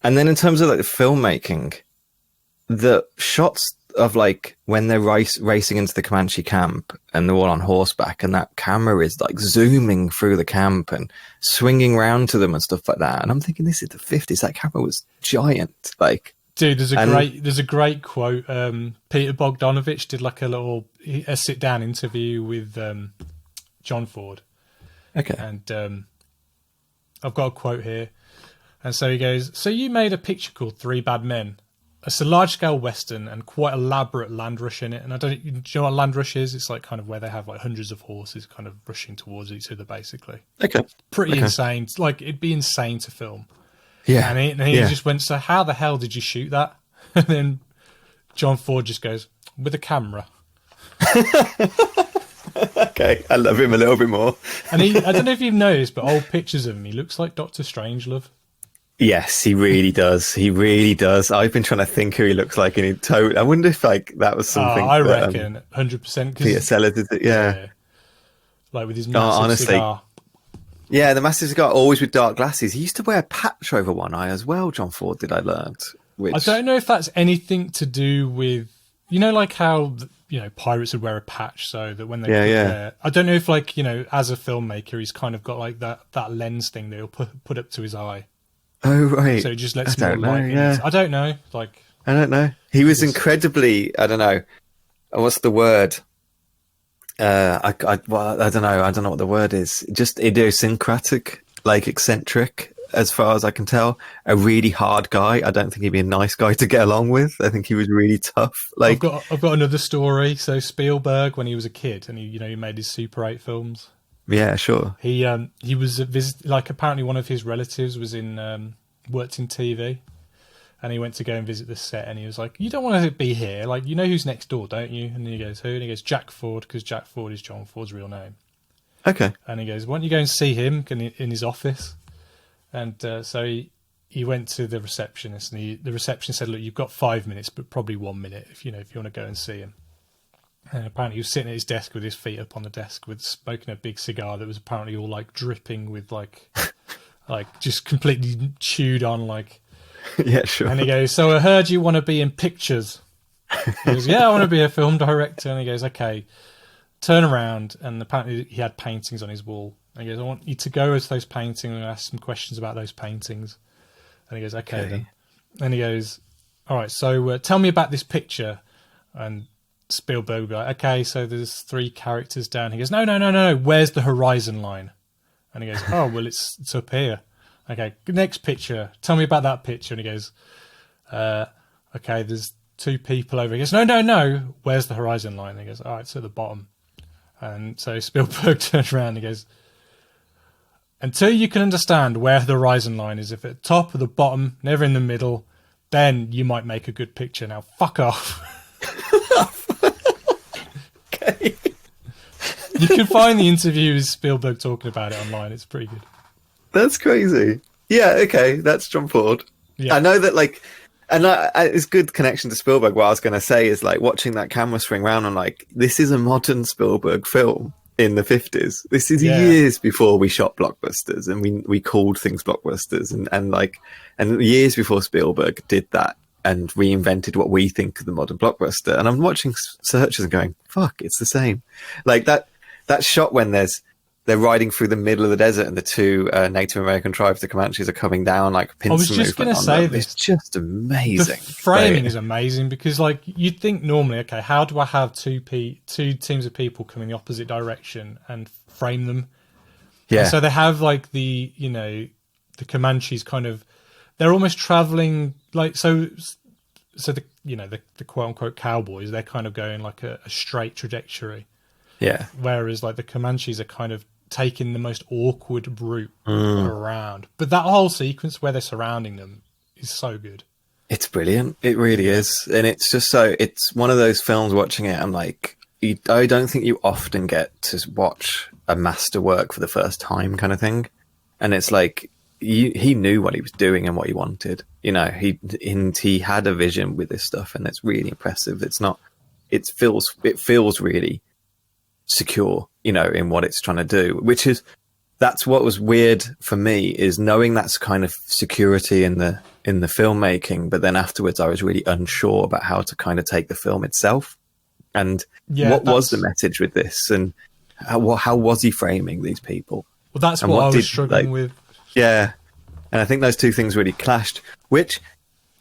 And then in terms of like the filmmaking, the shots of like when they're racing into the Comanche camp and they're all on horseback and that camera is like zooming through the camp and swinging round to them and stuff like that. And I'm thinking, this is the 50s. That camera was giant. Like, dude, there's a great quote. Peter Bogdanovich did like a sit down interview with John Ford. Okay. And I've got a quote here. And so he goes, "So you made a picture called Three Bad Men. It's a large-scale western and quite elaborate land rush in it. And do you know what land rush is? It's like kind of where they have like hundreds of horses kind of rushing towards each other, basically. Okay. Pretty insane. Like, it'd be insane to film. Yeah. And he just went, so how the hell did you shoot that? And then John Ford just goes, with a camera. Okay, I love him a little bit more. And I don't know if you've noticed, but old pictures of him, he looks like Dr. Strangelove. Yes, he really does. He really does. I've been trying to think who he looks like, and I wonder if like that was something. I reckon 100%. Peter Sellers did it, yeah. Like with his massive cigar. Yeah, the massive cigar, always with dark glasses. He used to wear a patch over one eye as well, John Ford did, I learned. I don't know if that's anything to do with, you know, like how, you know, pirates would wear a patch so that when they I don't know if, like, you know, as a filmmaker, he's kind of got like that lens thing that he'll put up to his eye. Oh, right. So it just lets more light in. I don't know. Like, I don't know. He was incredibly, I don't know, what's the word? I don't know. I don't know what the word is. Just idiosyncratic, like eccentric, as far as I can tell. A really hard guy. I don't think he'd be a nice guy to get along with. I think he was really tough. Like, I've got another story. So Spielberg, when he was a kid, and he made his Super 8 films. Yeah, sure. He was apparently one of his relatives was worked in TV, and he went to go and visit the set, and he was like, "You don't want to be here, like, you know who's next door, don't you?" And he goes, "Who?" And he goes, "Jack Ford," because Jack Ford is John Ford's real name. Okay. And he goes, "Why don't you go and see him in his office?" And so he went to the receptionist, and the receptionist said, "Look, you've got 5 minutes, but probably 1 minute if you want to go and see him." And apparently he was sitting at his desk with his feet up on the desk with smoking a big cigar that was apparently all like dripping with like just completely chewed on, like. Yeah, sure. And he goes, "So I heard you want to be in pictures." He goes, "Yeah, I want to be a film director." And he goes, "Okay, turn around." And apparently he had paintings on his wall. And he goes, "I want you to go to those paintings and ask some questions about those paintings." And he goes, okay. Then. And he goes, "All right, so tell me about this picture." And Spielberg would be like, "Okay, so there's 3 characters down." He goes, No. Where's the horizon line?" And he goes, "Oh, well, it's up here." "Okay, next picture. Tell me about that picture." And he goes, "Okay, there's 2 people over." He goes, No. Where's the horizon line?" And he goes, "All right, it's at the bottom." And so Spielberg turns around and he goes, "Until you can understand where the horizon line is, if at the top or the bottom, never in the middle, then you might make a good picture. Now, fuck off." Okay. You can find the interview with Spielberg talking about it online. It's pretty good. That's crazy. Yeah, okay, that's John Ford. Yeah. I know that, like, and it's good connection to Spielberg. What I was going to say is, like, watching that camera swing around, and like, this is a modern Spielberg film in the 50s. This is years before we shot blockbusters and we called things blockbusters, and years before Spielberg did that and reinvented what we think of the modern blockbuster. And I'm watching searches and going, fuck, it's the same. Like that shot when they're riding through the middle of the desert and the 2 Native American tribes, the Comanches, are coming down like pincer movement. I was just going to say this. It's just amazing. The framing is amazing because, like, you'd think normally, okay, how do I have 2 teams of people coming the opposite direction and frame them? Yeah. And so they have like the Comanches kind of, they're almost traveling like so the the quote unquote cowboys, they're kind of going like a straight trajectory. Yeah. Whereas like the Comanches are kind of taking the most awkward route around. But that whole sequence where they're surrounding them is so good. It's brilliant. It really is. And it's just it's one of those films, watching it, I'm like, I don't think you often get to watch a masterwork for the first time kind of thing. And it's like, he knew what he was doing and what he wanted. You know, he had a vision with this stuff, and it's really impressive. It feels really secure, you know, in what it's trying to do, that's what was weird for me, is knowing that's kind of security in the in the filmmaking, but then afterwards I was really unsure about how to kind of take the film itself. And what was the message with this, and how was he framing these people? Well, that's what I was struggling with. Yeah, and I think those two things really clashed. Which,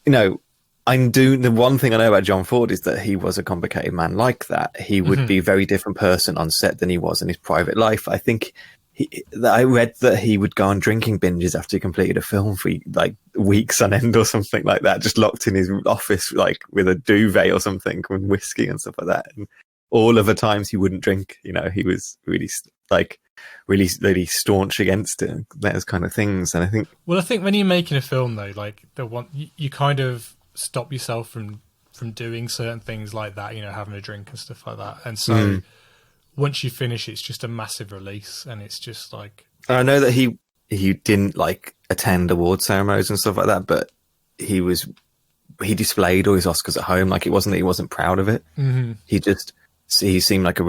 the one thing I know about John Ford is that he was a complicated man like that. He would be a very different person on set than he was in his private life. I think I read that he would go on drinking binges after he completed a film for like weeks on end or something like that, just locked in his office like with a duvet or something with whiskey and stuff like that. And all of the times he wouldn't drink, he was really really staunch against it, those kind of things. And I think when you're making a film though, like you kind of stop yourself from doing certain things like that, having a drink and stuff like that. And so once you finish, it's just a massive release, and it's just like... I know that he didn't like attend award ceremonies and stuff like that, but he displayed all his Oscars at home. Like, it wasn't that he wasn't proud of it. He seemed like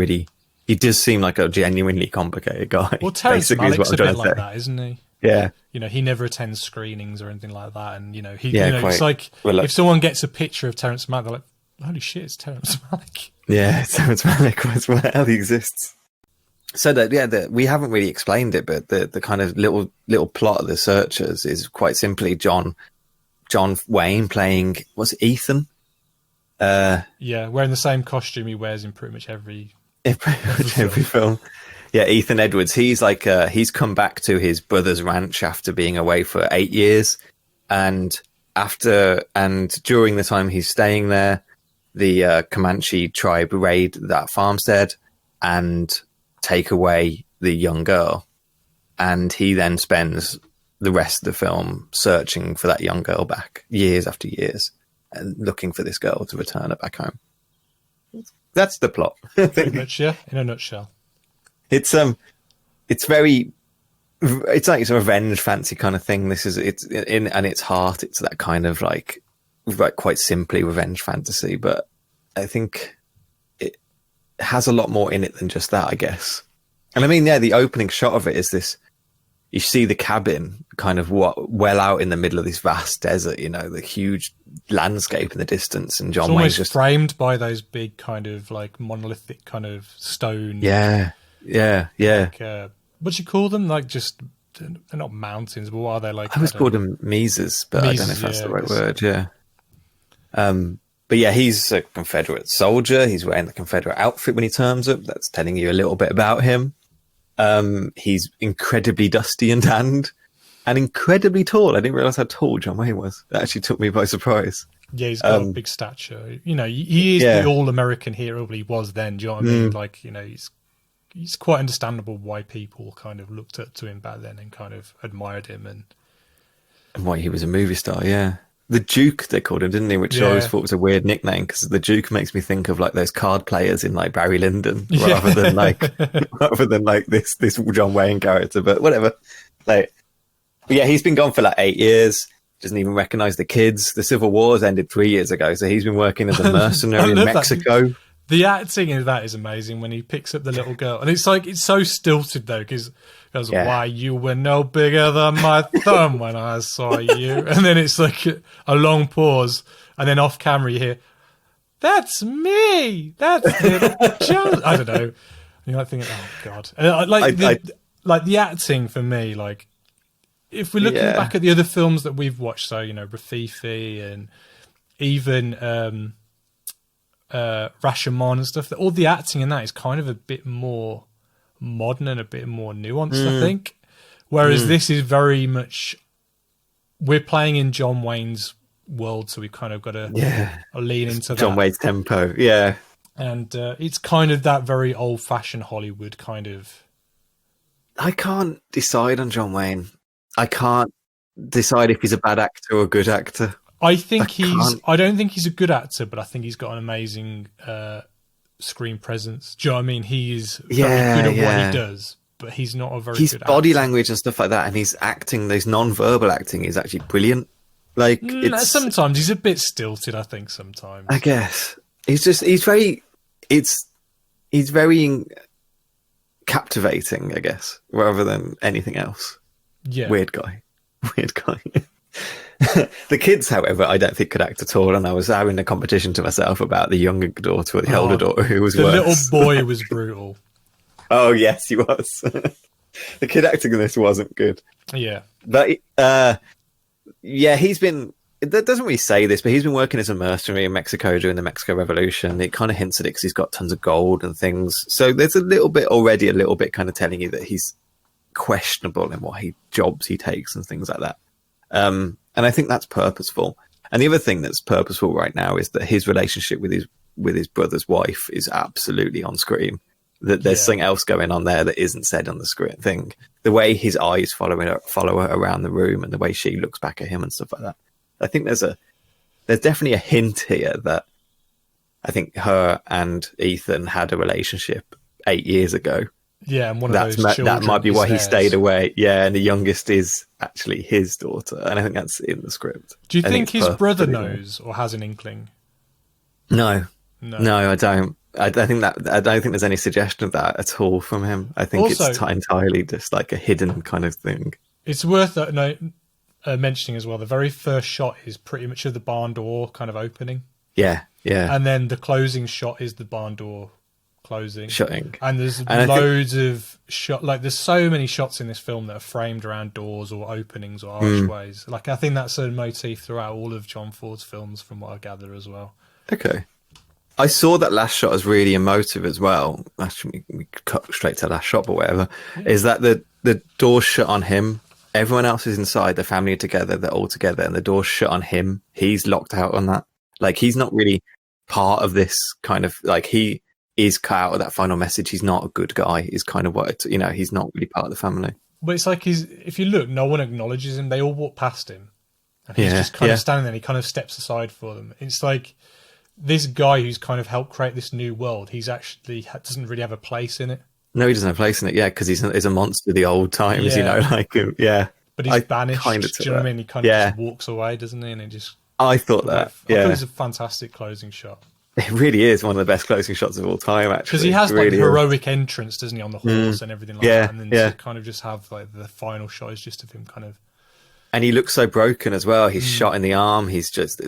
he does seem like a genuinely complicated guy. Well, Terrence Malick's a bit like that, isn't he? Yeah. He never attends screenings or anything like that. And, it's like, if someone gets a picture of Terrence Malick, they're like, holy shit, it's Terrence Malick. Yeah, Terrence Malick as well. He exists. So we haven't really explained it, but the kind of little plot of The Searchers is quite simply John Wayne playing, was it Ethan? Wearing the same costume he wears in pretty much every film. Yeah, Ethan Edwards. He's like he's come back to his brother's ranch after being away for 8 years, and during the time he's staying there, the Comanche tribe raid that farmstead and take away the young girl, and he then spends the rest of the film searching for that young girl back, years after years, and looking for this girl to return her back home. That's the plot. Pretty much, yeah, in a nutshell. It's like it's a revenge fancy kind of thing. It's in its heart, it's that kind of like quite simply revenge fantasy, but I think it has a lot more in it than just that, I guess. And I mean, the opening shot of it is this: you see the cabin kind of well out in the middle of this vast desert, the huge landscape in the distance, and John Wayne's just framed by those big kind of like monolithic kind of stone. Yeah. Like, what do you call them? Like, just they're not mountains, but what are they like? I always called them mesas, but I don't know if that's the right word. Yeah. But yeah, he's a Confederate soldier. He's wearing the Confederate outfit when he turns up. That's telling you a little bit about him. He's incredibly dusty and tanned and incredibly tall. I didn't realize how tall John Wayne was. That actually took me by surprise. Yeah, he's got a big stature. He is the all-American hero he was then. Do you know what I mean? Like, he's quite understandable why people kind of looked up to him back then and kind of admired him. And why he was a movie star, yeah. The Duke, they called him, didn't they? Which I always thought was a weird nickname, because the Duke makes me think of like those card players in like Barry Lyndon, rather than like this John Wayne character. But whatever. But yeah, he's been gone for like 8 years. Doesn't even recognize the kids. The Civil War's ended 3 years ago, so he's been working as a mercenary in Mexico. The acting in that is amazing when he picks up the little girl, and it's so stilted though, because why, you were no bigger than my thumb when I saw you, and then it's like a long pause, and then off camera you hear, "That's me, that's little Joe." I don't know. And you're like thinking, oh god, and like the acting for me, like if we're looking back at the other films that we've watched, so Rafifi and even Rashomon and stuff, all the acting in that is kind of a bit more modern and a bit more nuanced, I think. Whereas this is very much, we're playing in John Wayne's world, so we've kind of got to lean into that. John Wayne's tempo, yeah. And it's kind of that very old-fashioned Hollywood kind of... I can't decide on John Wayne. I can't decide if he's a bad actor or a good actor. I don't think he's a good actor, but I think he's got an amazing screen presence. Do you know what I mean? He is very good at what he does, but he's not a very good actor. His body language and stuff like that, and his acting, those non-verbal acting is actually brilliant. Like, sometimes he's a bit stilted, I think, sometimes. I guess. He's very captivating, I guess, rather than anything else. Yeah. Weird guy. The kids, however, I don't think could act at all, and I was having a competition to myself about the younger daughter or the older daughter who was the worse. little boy was brutal. Oh yes, he was. The kid acting in this wasn't good. Yeah, but he's been. That doesn't really say this, but he's been working as a mercenary in Mexico during the Mexico Revolution. It kind of hints at it because he's got tons of gold and things. So there's a little bit kind of telling you that he's questionable in what jobs he takes and things like that. And I think that's purposeful. And the other thing that's purposeful right now is that his relationship with his brother's wife is absolutely on screen. That there's something else going on there that isn't said on the screen thing. The way his eyes follow her around the room and the way she looks back at him and stuff like that. I think there's definitely a hint here that I think her and Ethan had a relationship 8 years ago. Yeah, and that might be why he stayed away. Yeah, and the youngest is actually his daughter, and I think that's in the script. Do you think his brother knows or has an inkling? No, I don't. I don't think there's any suggestion of that at all from him. I think it's entirely just like a hidden kind of thing. It's worth mentioning as well. The very first shot is pretty much of the barn door kind of opening. Yeah. And then the closing shot is the barn door shutting, and there's loads of shot. Like there's so many shots in this film that are framed around doors or openings or archways. Like I think that's a motif throughout all of John Ford's films, from what I gather as well. Okay, I saw that last shot as really emotive as well. Actually, we cut straight to the last shot, but whatever. Is that the door's shut on him? Everyone else is inside. The family are together. They're all together, and the door's shut on him. He's locked out on that. Like he's not really part of this kind of like he is cut out of that final message. He's not a good guy. Is kind of what he's not really part of the family. But it's like if you look, no one acknowledges him. They all walk past him, and he's just kind of standing there. And he kind of steps aside for them. It's like this guy who's kind of helped create this new world. He's actually doesn't really have a place in it. No, he doesn't have a place in it. Yeah, because he's a monster of the old times. But he's banished. Do you know what I mean? He kind of just walks away, doesn't he? And he just. I thought that. I thought it was a fantastic closing shot. It really is one of the best closing shots of all time, actually. Because he has like heroic entrance, doesn't he, on the horse and everything like that. And then to kind of just have like the final shot is just of him kind of. And he looks so broken as well. He's shot in the arm. He's just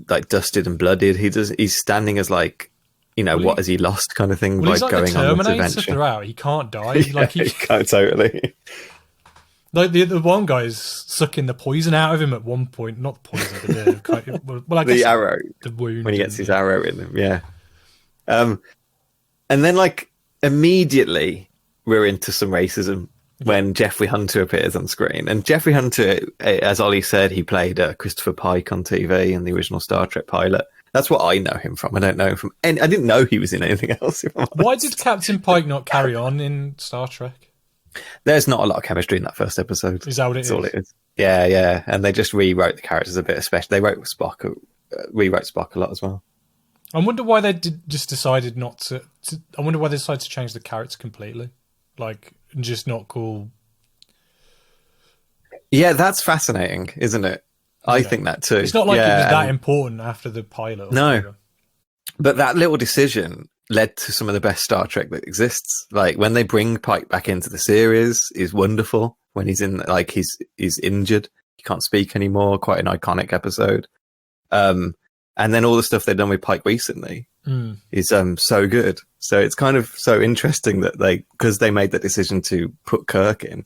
like dusted and blooded. He's standing as like, what has he lost kind of thing. Well, he's like going the Terminator on this adventure. Throughout. He can't die. Like he can't totally. Like the one guy's sucking the poison out of him at one point. Not the poison, but I guess the arrow. The wound. When he gets his arrow in him, yeah. And then like immediately we're into some racism when Jeffrey Hunter appears on screen. And Jeffrey Hunter, as Ollie said, he played Christopher Pike on TV in the original Star Trek pilot. That's what I know him from. I don't know him from... And I didn't know he was in anything else. Why did Captain Pike not carry on in Star Trek? There's not a lot of chemistry in that first episode. Is that what it is? That's all it is. Yeah. And they just rewrote the characters a bit, especially. They rewrote Spock a lot as well. I wonder why they just decided not to... I wonder why they decided to change the character completely. Like, just not call... Yeah, that's fascinating, isn't it? I think that too. It's not like it was that important after the pilot. No. But that little decision led to some of the best Star Trek that exists. Like when they bring Pike back into the series is wonderful. When he's in, like he's injured, he can't speak anymore. Quite an iconic episode. And then all the stuff they've done with Pike recently is so good. So it's kind of so interesting that because they made that decision to put Kirk in,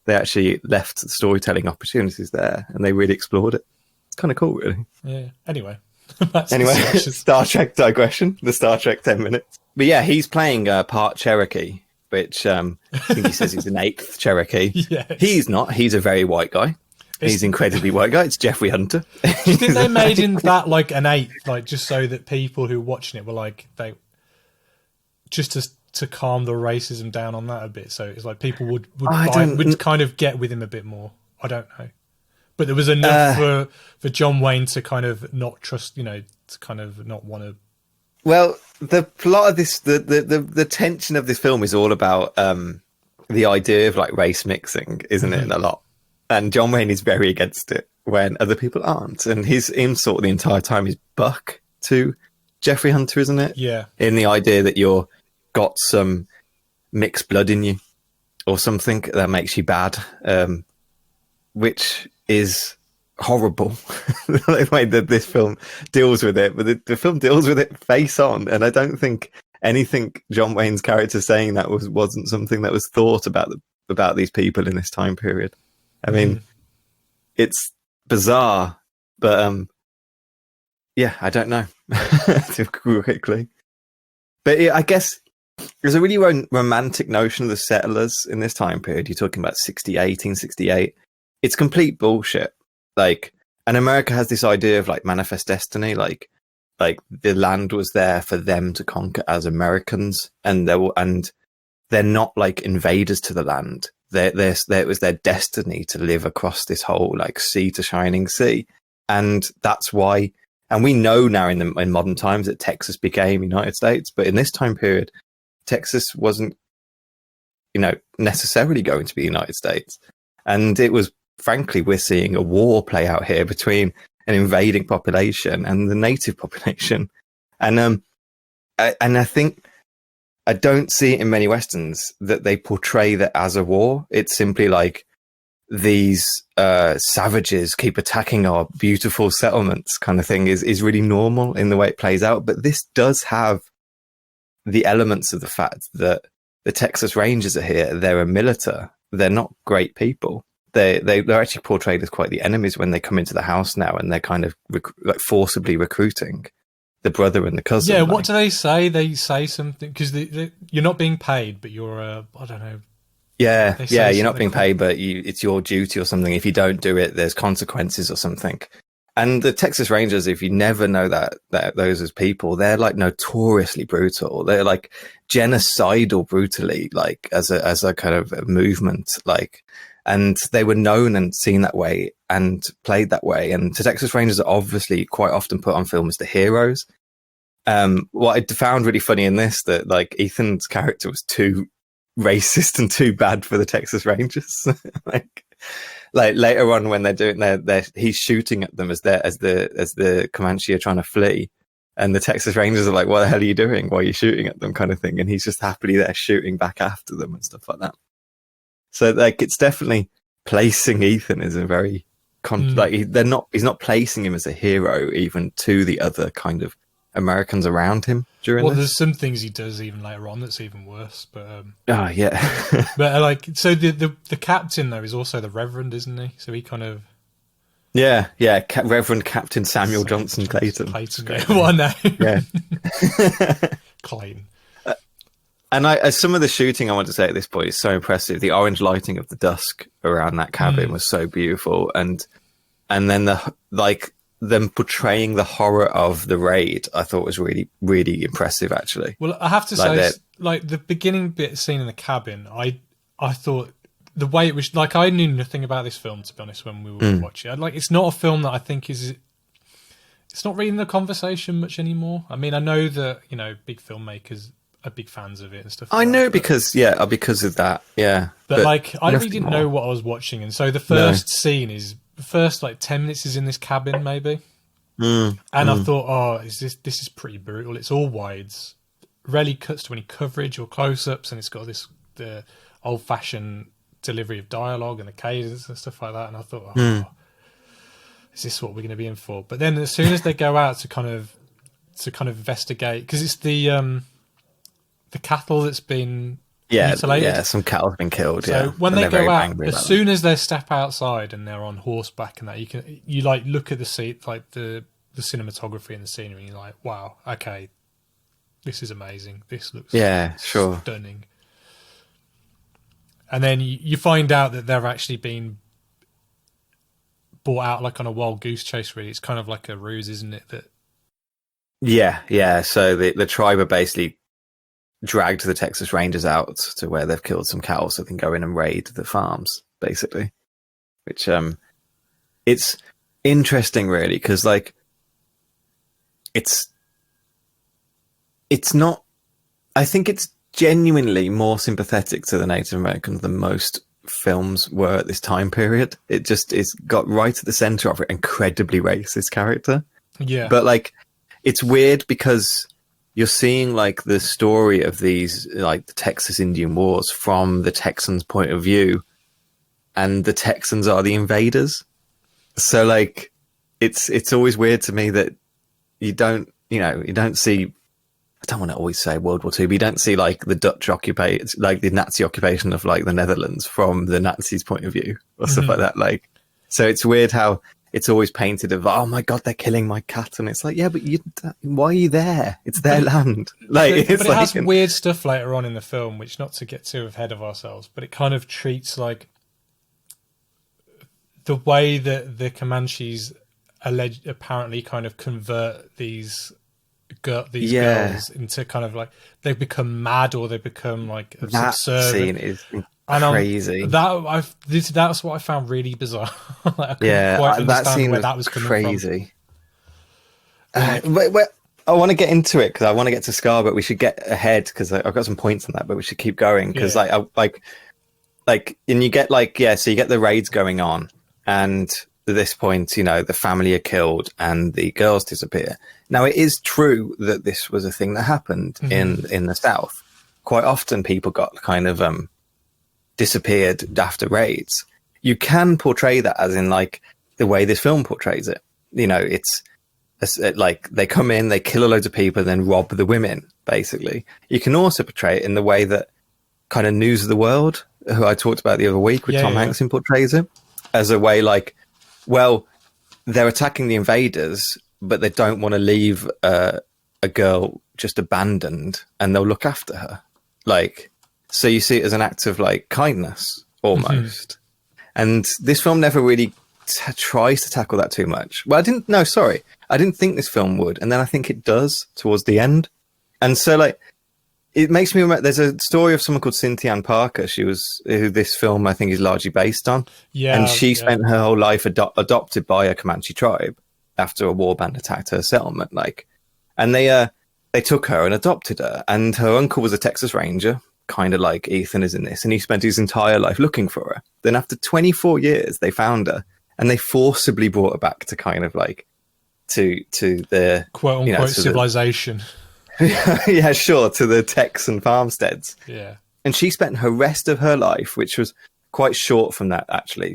they actually left the storytelling opportunities there and they really explored it. It's kind of cool, really. Yeah. Anyway. Star Trek digression, the Star Trek 10 minutes. But yeah, he's playing part Cherokee, which I think he says he's an eighth Cherokee. Yes. He's not. He's a very white guy. He's incredibly white guy. It's Jeffrey Hunter. Do you think they made him that like an eighth, like just so that people who were watching it were like, just to calm the racism down on that a bit? So it's like people would kind of get with him a bit more. I don't know. But there was enough for John Wayne to kind of not trust, to kind of not want to. Well, the plot of this, the tension of this film is all about the idea of like race mixing, isn't it? A lot, and John Wayne is very against it when other people aren't, and his insult the entire time is Buck to Jeffrey Hunter, isn't it? Yeah. In the idea that you're got some mixed blood in you, or something that makes you bad, which is horrible the way that this film deals with it, but the film deals with it face on, and I don't think anything John Wayne's character saying that wasn't something that was thought about these people in this time period. I mean, it's bizarre, but yeah, I don't know too quickly. But I guess there's a really romantic notion of the settlers in this time period. You're talking about 1868. It's complete bullshit. Like, and America has this idea of like manifest destiny, like the land was there for them to conquer as Americans, and they're not like invaders to the land. It was their destiny to live across this whole like sea to shining sea, and that's why. And we know now in modern times that Texas became United States, but in this time period, Texas wasn't, necessarily going to be United States, and it was. Frankly, we're seeing a war play out here between an invading population and the native population, and I think I don't see it in many westerns that they portray that as a war. It's simply like these savages keep attacking our beautiful settlements, kind of thing. Is really normal in the way it plays out. But this does have the elements of the fact that the Texas Rangers are here. They're a militia. They're not great people. They're actually portrayed as quite the enemies when they come into the house now, and they're kind of like forcibly recruiting the brother and the cousin. Yeah, what do they say? They say something because you're not being paid, but you're I don't know. Yeah, you're not being paid, but it's your duty or something. If you don't do it, there's consequences or something. And the Texas Rangers, if you never know that those as people, they're like notoriously brutal. They're like genocidal brutally, like as a kind of a movement, like. And they were known and seen that way and played that way. And the Texas Rangers are obviously quite often put on film as the heroes. What I found really funny in this, that like Ethan's character was too racist and too bad for the Texas Rangers. like later on when they're doing he's shooting at them as the Comanche are trying to flee. And the Texas Rangers are like, what the hell are you doing? Why are you shooting at them, kind of thing? And he's just happily there shooting back after them and stuff like that. So like it's definitely placing Ethan as a very he's not placing him as a hero even to the other kind of Americans around him during this. There's some things he does even later on that's even worse, but yeah. But like so the captain though is also the Reverend, isn't he? So he kind of yeah Reverend Captain Samuel Johnson Clayton. What a name. Yeah. Clayton. And some of the shooting, I want to say at this point, is so impressive. The orange lighting of the dusk around that cabin was so beautiful, and then them portraying the horror of the raid, I thought was really, really impressive. Actually, well, I have to say, like the beginning bit scene in the cabin, I thought the way it was like I knew nothing about this film, to be honest, when we were watching it. Like, it's not a film that I think it's not really in the conversation much anymore. I mean, I know that big filmmakers are big fans of it and stuff. I know because of that, yeah. But like, I really didn't know what I was watching, and so the first scene is the first like 10 minutes is in this cabin, maybe. And I thought, this is pretty brutal. It's all wides, rarely cuts to any coverage or close-ups, and it's got the old-fashioned delivery of dialogue and the cadence and stuff like that. And I thought, is this what we're going to be in for? But then as soon as they go out to kind of investigate, because it's the cattle that's been mutilated. Yeah, some cattle have been killed. So when they go out, as soon as they step outside and they're on horseback and that, you like look at the seat, like the cinematography and the scenery, and you're like, wow, okay, this is amazing. This looks stunning. And then you find out that they're actually being brought out like on a wild goose chase. Really, it's kind of like a ruse, isn't it? That yeah. So the tribe are basically dragged the Texas Rangers out to where they've killed some cattle so they can go in and raid the farms, basically. Which it's interesting, really, because like it's not. I think it's genuinely more sympathetic to the Native Americans than most films were at this time period. It just is got right at the center of it, incredibly racist character. Yeah, but like it's weird because you're seeing like the story of these, like the Texas Indian Wars from the Texans' point of view, and the Texans are the invaders. So like, it's always weird to me that you don't see. I don't want to always say World War II, but you don't see like the Dutch like the Nazi occupation of like the Netherlands from the Nazis' point of view or stuff like that. Like, so it's weird how it's always painted of, oh my God, they're killing my cat. And it's like, yeah, but why are you there? It's their land. Like, but it has weird stuff later on in the film, which, not to get too ahead of ourselves, but it kind of treats like the way that the Comanches apparently kind of convert these girls into kind of like, they become mad or they become like that subservient. Scene is crazy. That's what I found really bizarre. Like, I couldn't quite understand where that was coming crazy. Wait, I want to get into it because I want to get to Scar, but we should get ahead because I've got some points on that, but we should keep going because and you get so you get the raids going on, and at this point, the family are killed and the girls disappear. Now, it is true that this was a thing that happened in the South. Quite often people got kind of disappeared after raids. You can portray that as in like the way this film portrays it. It's like they come in, they kill a load of people, then rob the women, basically. You can also portray it in the way that kind of News of the World, who I talked about the other week with Tom Hanks, portrays it as a way like, well, they're attacking the invaders, but they don't want to leave a girl just abandoned, and they'll look after her. Like, so you see it as an act of like kindness almost. And this film never really tries to tackle that too much. Well, I didn't think this film would, and then I think it does towards the end. And so like, it makes me remember, there's a story of someone called Cynthia Ann Parker. Who this film I think is largely based on. Yeah. And she spent her whole life adopted by a Comanche tribe after a war band attacked her settlement. Like, and they took her and adopted her. And her uncle was a Texas Ranger, kind of like Ethan is in this. And he spent his entire life looking for her. Then after 24 years, they found her and they forcibly brought her back to kind of like, to the quote unquote civilization. Yeah, sure, to the Texan farmsteads. Yeah. And she spent her rest of her life, which was quite short from that actually.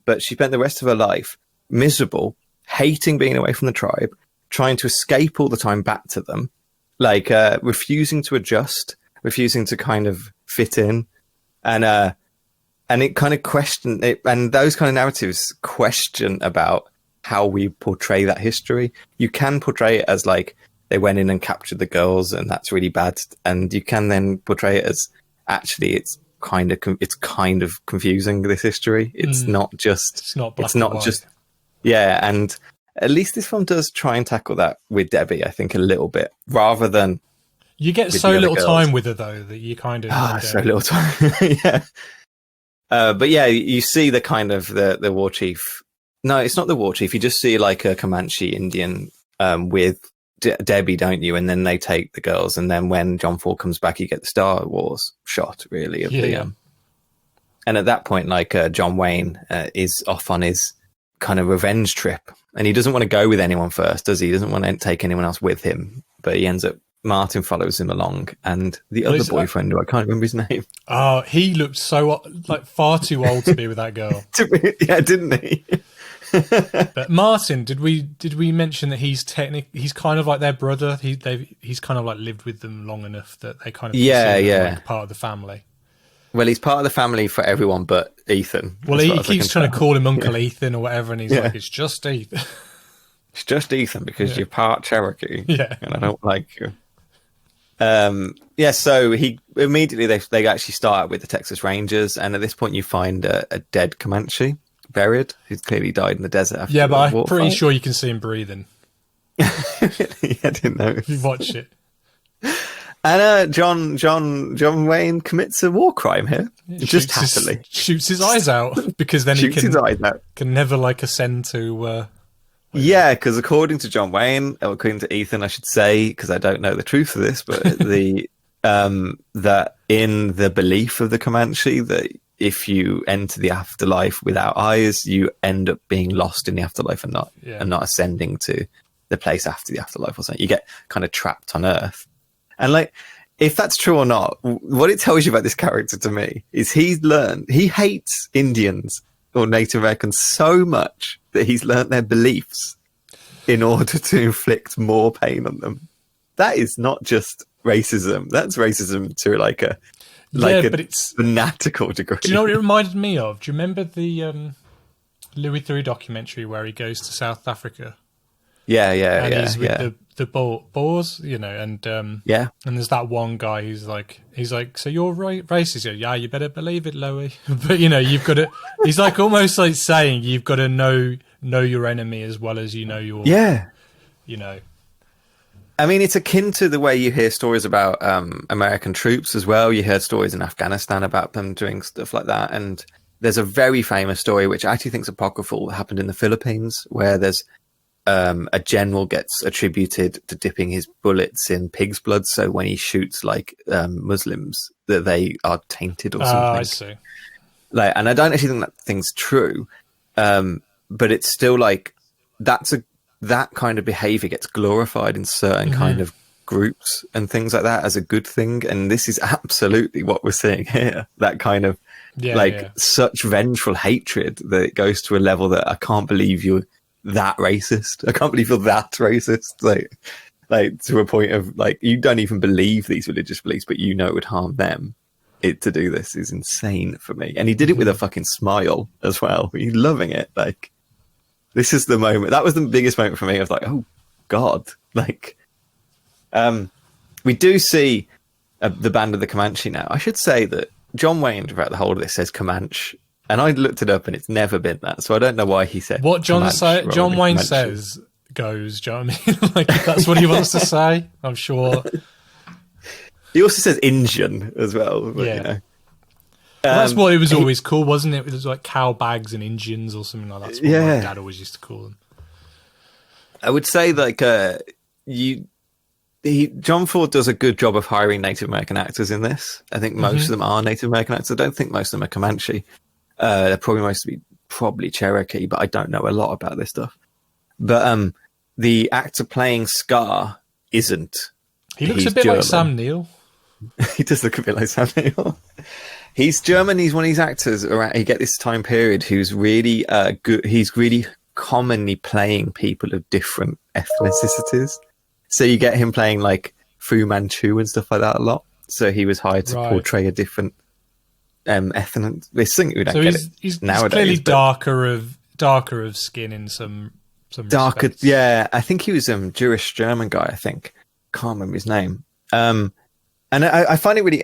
But she spent the rest of her life miserable, hating being away from the tribe, trying to escape all the time back to them, like refusing to adjust, refusing to kind of fit in, and it kind of questioned it. And those kind of narratives question about how we portray that history. You can portray it as like, they went in and captured the girls, and that's really bad. And you can then portray it as actually it's kind of confusing, this history. It's not just. It's not just. Yeah, and at least this film does try and tackle that with Debbie, I think, a little bit, rather than. You get so little time with her though that you kind of. So little time. Yeah. But yeah, you see the kind of the war chief. No, it's not the war chief. You just see like a Comanche Indian with Debbie, don't you? And then they take the girls, and then when John Ford comes back, you get the Star Wars shot, really, of the. And at that point, like John Wayne is off on his kind of revenge trip, and he doesn't want to go with anyone first, does he? He doesn't want to take anyone else with him, but he ends up. Martin follows him along, and the other boyfriend, who I can't remember his name. Oh, he looked so like far too old to be with that girl. Yeah, didn't he? But Martin, did we mention that he's kind of like their brother? He's kind of like lived with them long enough that they kind of like part of the family. Well, he's part of the family for everyone but Ethan. Well, he keeps trying to call him Uncle Ethan or whatever, and he's like, it's just Ethan. It's just Ethan because you're part Cherokee. Yeah, and I don't like you. So he immediately they actually start with the Texas Rangers, and at this point you find a dead Comanche buried, who's clearly died in the desert after but I'm pretty sure you can see him breathing. Yeah, I didn't know. If you watch it. And John Wayne commits a war crime here. Just happily. Shoots his eyes out, because then he can never like ascend to... Yeah, because according to John Wayne, or according to Ethan, I should say, because I don't know the truth of this, but that in the belief of the Comanche, that if you enter the afterlife without eyes, you end up being lost in the afterlife and not ascending to the place after the afterlife or something. You get kind of trapped on Earth. And like, if that's true or not, what it tells you about this character to me is he hates Indians or Native Americans so much that he's learnt their beliefs in order to inflict more pain on them. That is not just racism. That's racism to like a but it's fanatical degree. Do you know what it reminded me of? Do you remember the Louis Theroux documentary where he goes to South Africa? And he's with the Boers, you know, and and there's that one guy who's like, so you're racist? Yeah, you better believe it, Louis. But you know, you've got to. He's like almost like saying you've got to know your enemy as well as you know your. Yeah. You know. I mean, it's akin to the way you hear stories about American troops as well. You heard stories in Afghanistan about them doing stuff like that, and there's a very famous story which I actually think is apocryphal that happened in the Philippines, where there's a general gets attributed to dipping his bullets in pig's blood, so when he shoots like Muslims, that they are tainted or something. Oh, I see. Like, and I don't actually think that thing's true, but it's still like that kind of behavior gets glorified in certain kind of groups and things like that as a good thing, and this is absolutely what we're seeing here. That kind of such vengeful hatred that it goes to a level that I can't believe you're that racist. I can't believe you're that racist. Like to a point of like you don't even believe these religious beliefs, but you know it would harm them. To do this is insane for me. And he did it with a fucking smile as well. He's loving it. Like, this is the moment. That was the biggest moment for me. I was like, oh God. Like, we do see the Band of the Comanche now. I should say that John Wayne, throughout the whole of this, says Comanche. And I looked it up and it's never been that. So I don't know why he said what John Wayne says goes. Do you know what I mean? Like, if that's what he wants to say, I'm sure. He also says Injun as well. But, you know. That's what it was always called, wasn't it? It was like cow bags and Indians or something like that. That's what my dad always used to call them. I would say like John Ford does a good job of hiring Native American actors in this. I think most of them are Native American actors. I don't think most of them are Comanche. They're probably Cherokee, but I don't know a lot about this stuff. But the actor playing Scar isn't. He looks a bit German. Like Sam Neill. He does look a bit like Sam Neill. He's German. He's one of these actors around. You get this time period who's really good. He's really commonly playing people of different ethnicities. So you get him playing like Fu Manchu and stuff like that a lot. So he was hired to portray a different ethnic. This thing we don't get he's nowadays. Clearly darker of skin in some darker. respects. Yeah, I think he was Jewish German guy. I think can't remember his name. And I find it really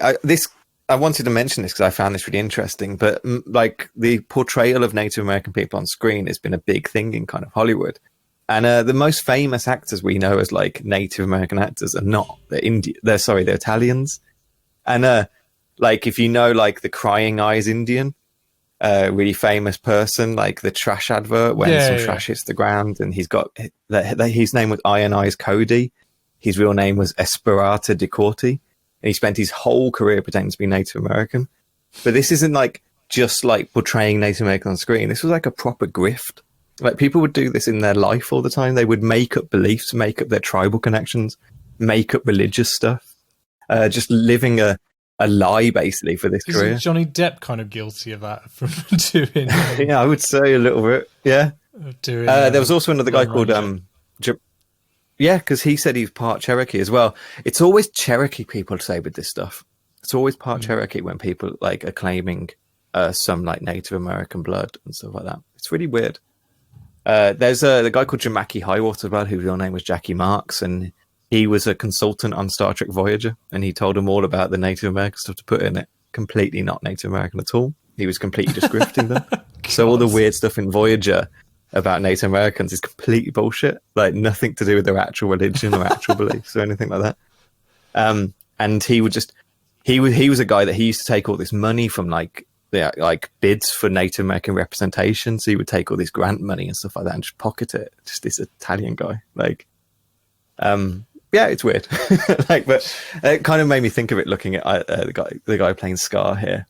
I wanted to mention this because I found this really interesting. But like the portrayal of Native American people on screen has been a big thing in kind of Hollywood. And the most famous actors we know as like Native American actors are not. They're they're Italians. And like if you know like the Crying Eyes Indian, really famous person, like the trash advert when some trash hits the ground, and he's got his name was Iron Eyes Cody. His real name was Esperata de Corti, and he spent his whole career pretending to be Native American. But this isn't like just like portraying Native American on screen. This was like a proper grift. Like people would do this in their life all the time. They would make up beliefs, make up their tribal connections, make up religious stuff, just living a lie basically for this career. Isn't Johnny Depp kind of guilty of that from doing? Yeah, I would say a little bit. Yeah. There was also another guy called because he said he's part Cherokee as well. It's always Cherokee people say with this stuff. It's always part Cherokee when people like are claiming some like Native American blood and stuff like that. It's really weird. There's the guy called Jamaki Highwater as well, whose real name was Jackie Marks, and he was a consultant on Star Trek Voyager, and he told them all about the Native American stuff to put in it. Completely not Native American at all. He was completely just grifting them. So all the weird stuff in Voyager about Native Americans is completely bullshit. Like nothing to do with their actual religion or actual beliefs or anything like that. And he would just he was a guy that he used to take all this money from like bids for Native American representation. So he would take all this grant money and stuff like that and just pocket it. Just this Italian guy. Like it's weird. Like, but it kind of made me think of it looking at the guy playing Scar here.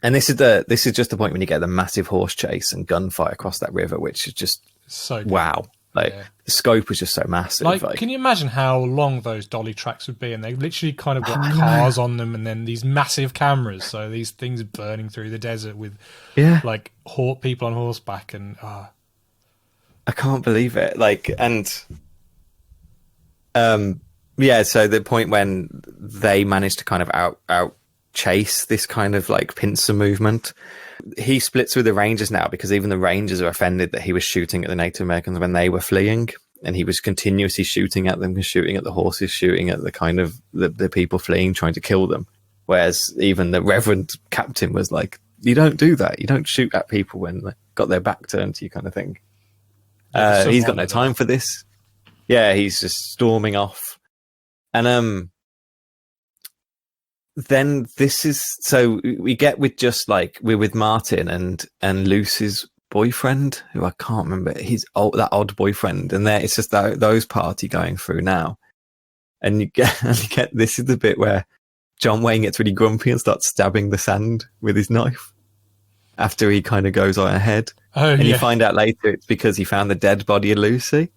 And this is just the point when you get the massive horse chase and gunfire across that river, which is just so good. Wow. Like the scope was just so massive. Like, can you imagine how long those dolly tracks would be? And they literally kind of got cars on them, and then these massive cameras. So these things burning through the desert with like people on horseback, and I can't believe it. Like, and so the point when they managed to kind of out chase this kind of like pincer movement. He splits with the Rangers now because even the Rangers are offended that he was shooting at the Native Americans when they were fleeing, and he was continuously shooting at them, shooting at the horses, shooting at the kind of the people fleeing, trying to kill them. Whereas even the Reverend Captain was like, you don't do that. You don't shoot at people when they've got their back turned to you, kind of thing. He's got no time for this. Yeah, he's just storming off. And then this is, so we get with just like, we're with Martin and Lucy's boyfriend, who I can't remember, that odd boyfriend, and there it's just those party going through now. And you get this is the bit where John Wayne gets really grumpy and starts stabbing the sand with his knife after he kind of goes on ahead. And you find out later it's because he found the dead body of Lucy,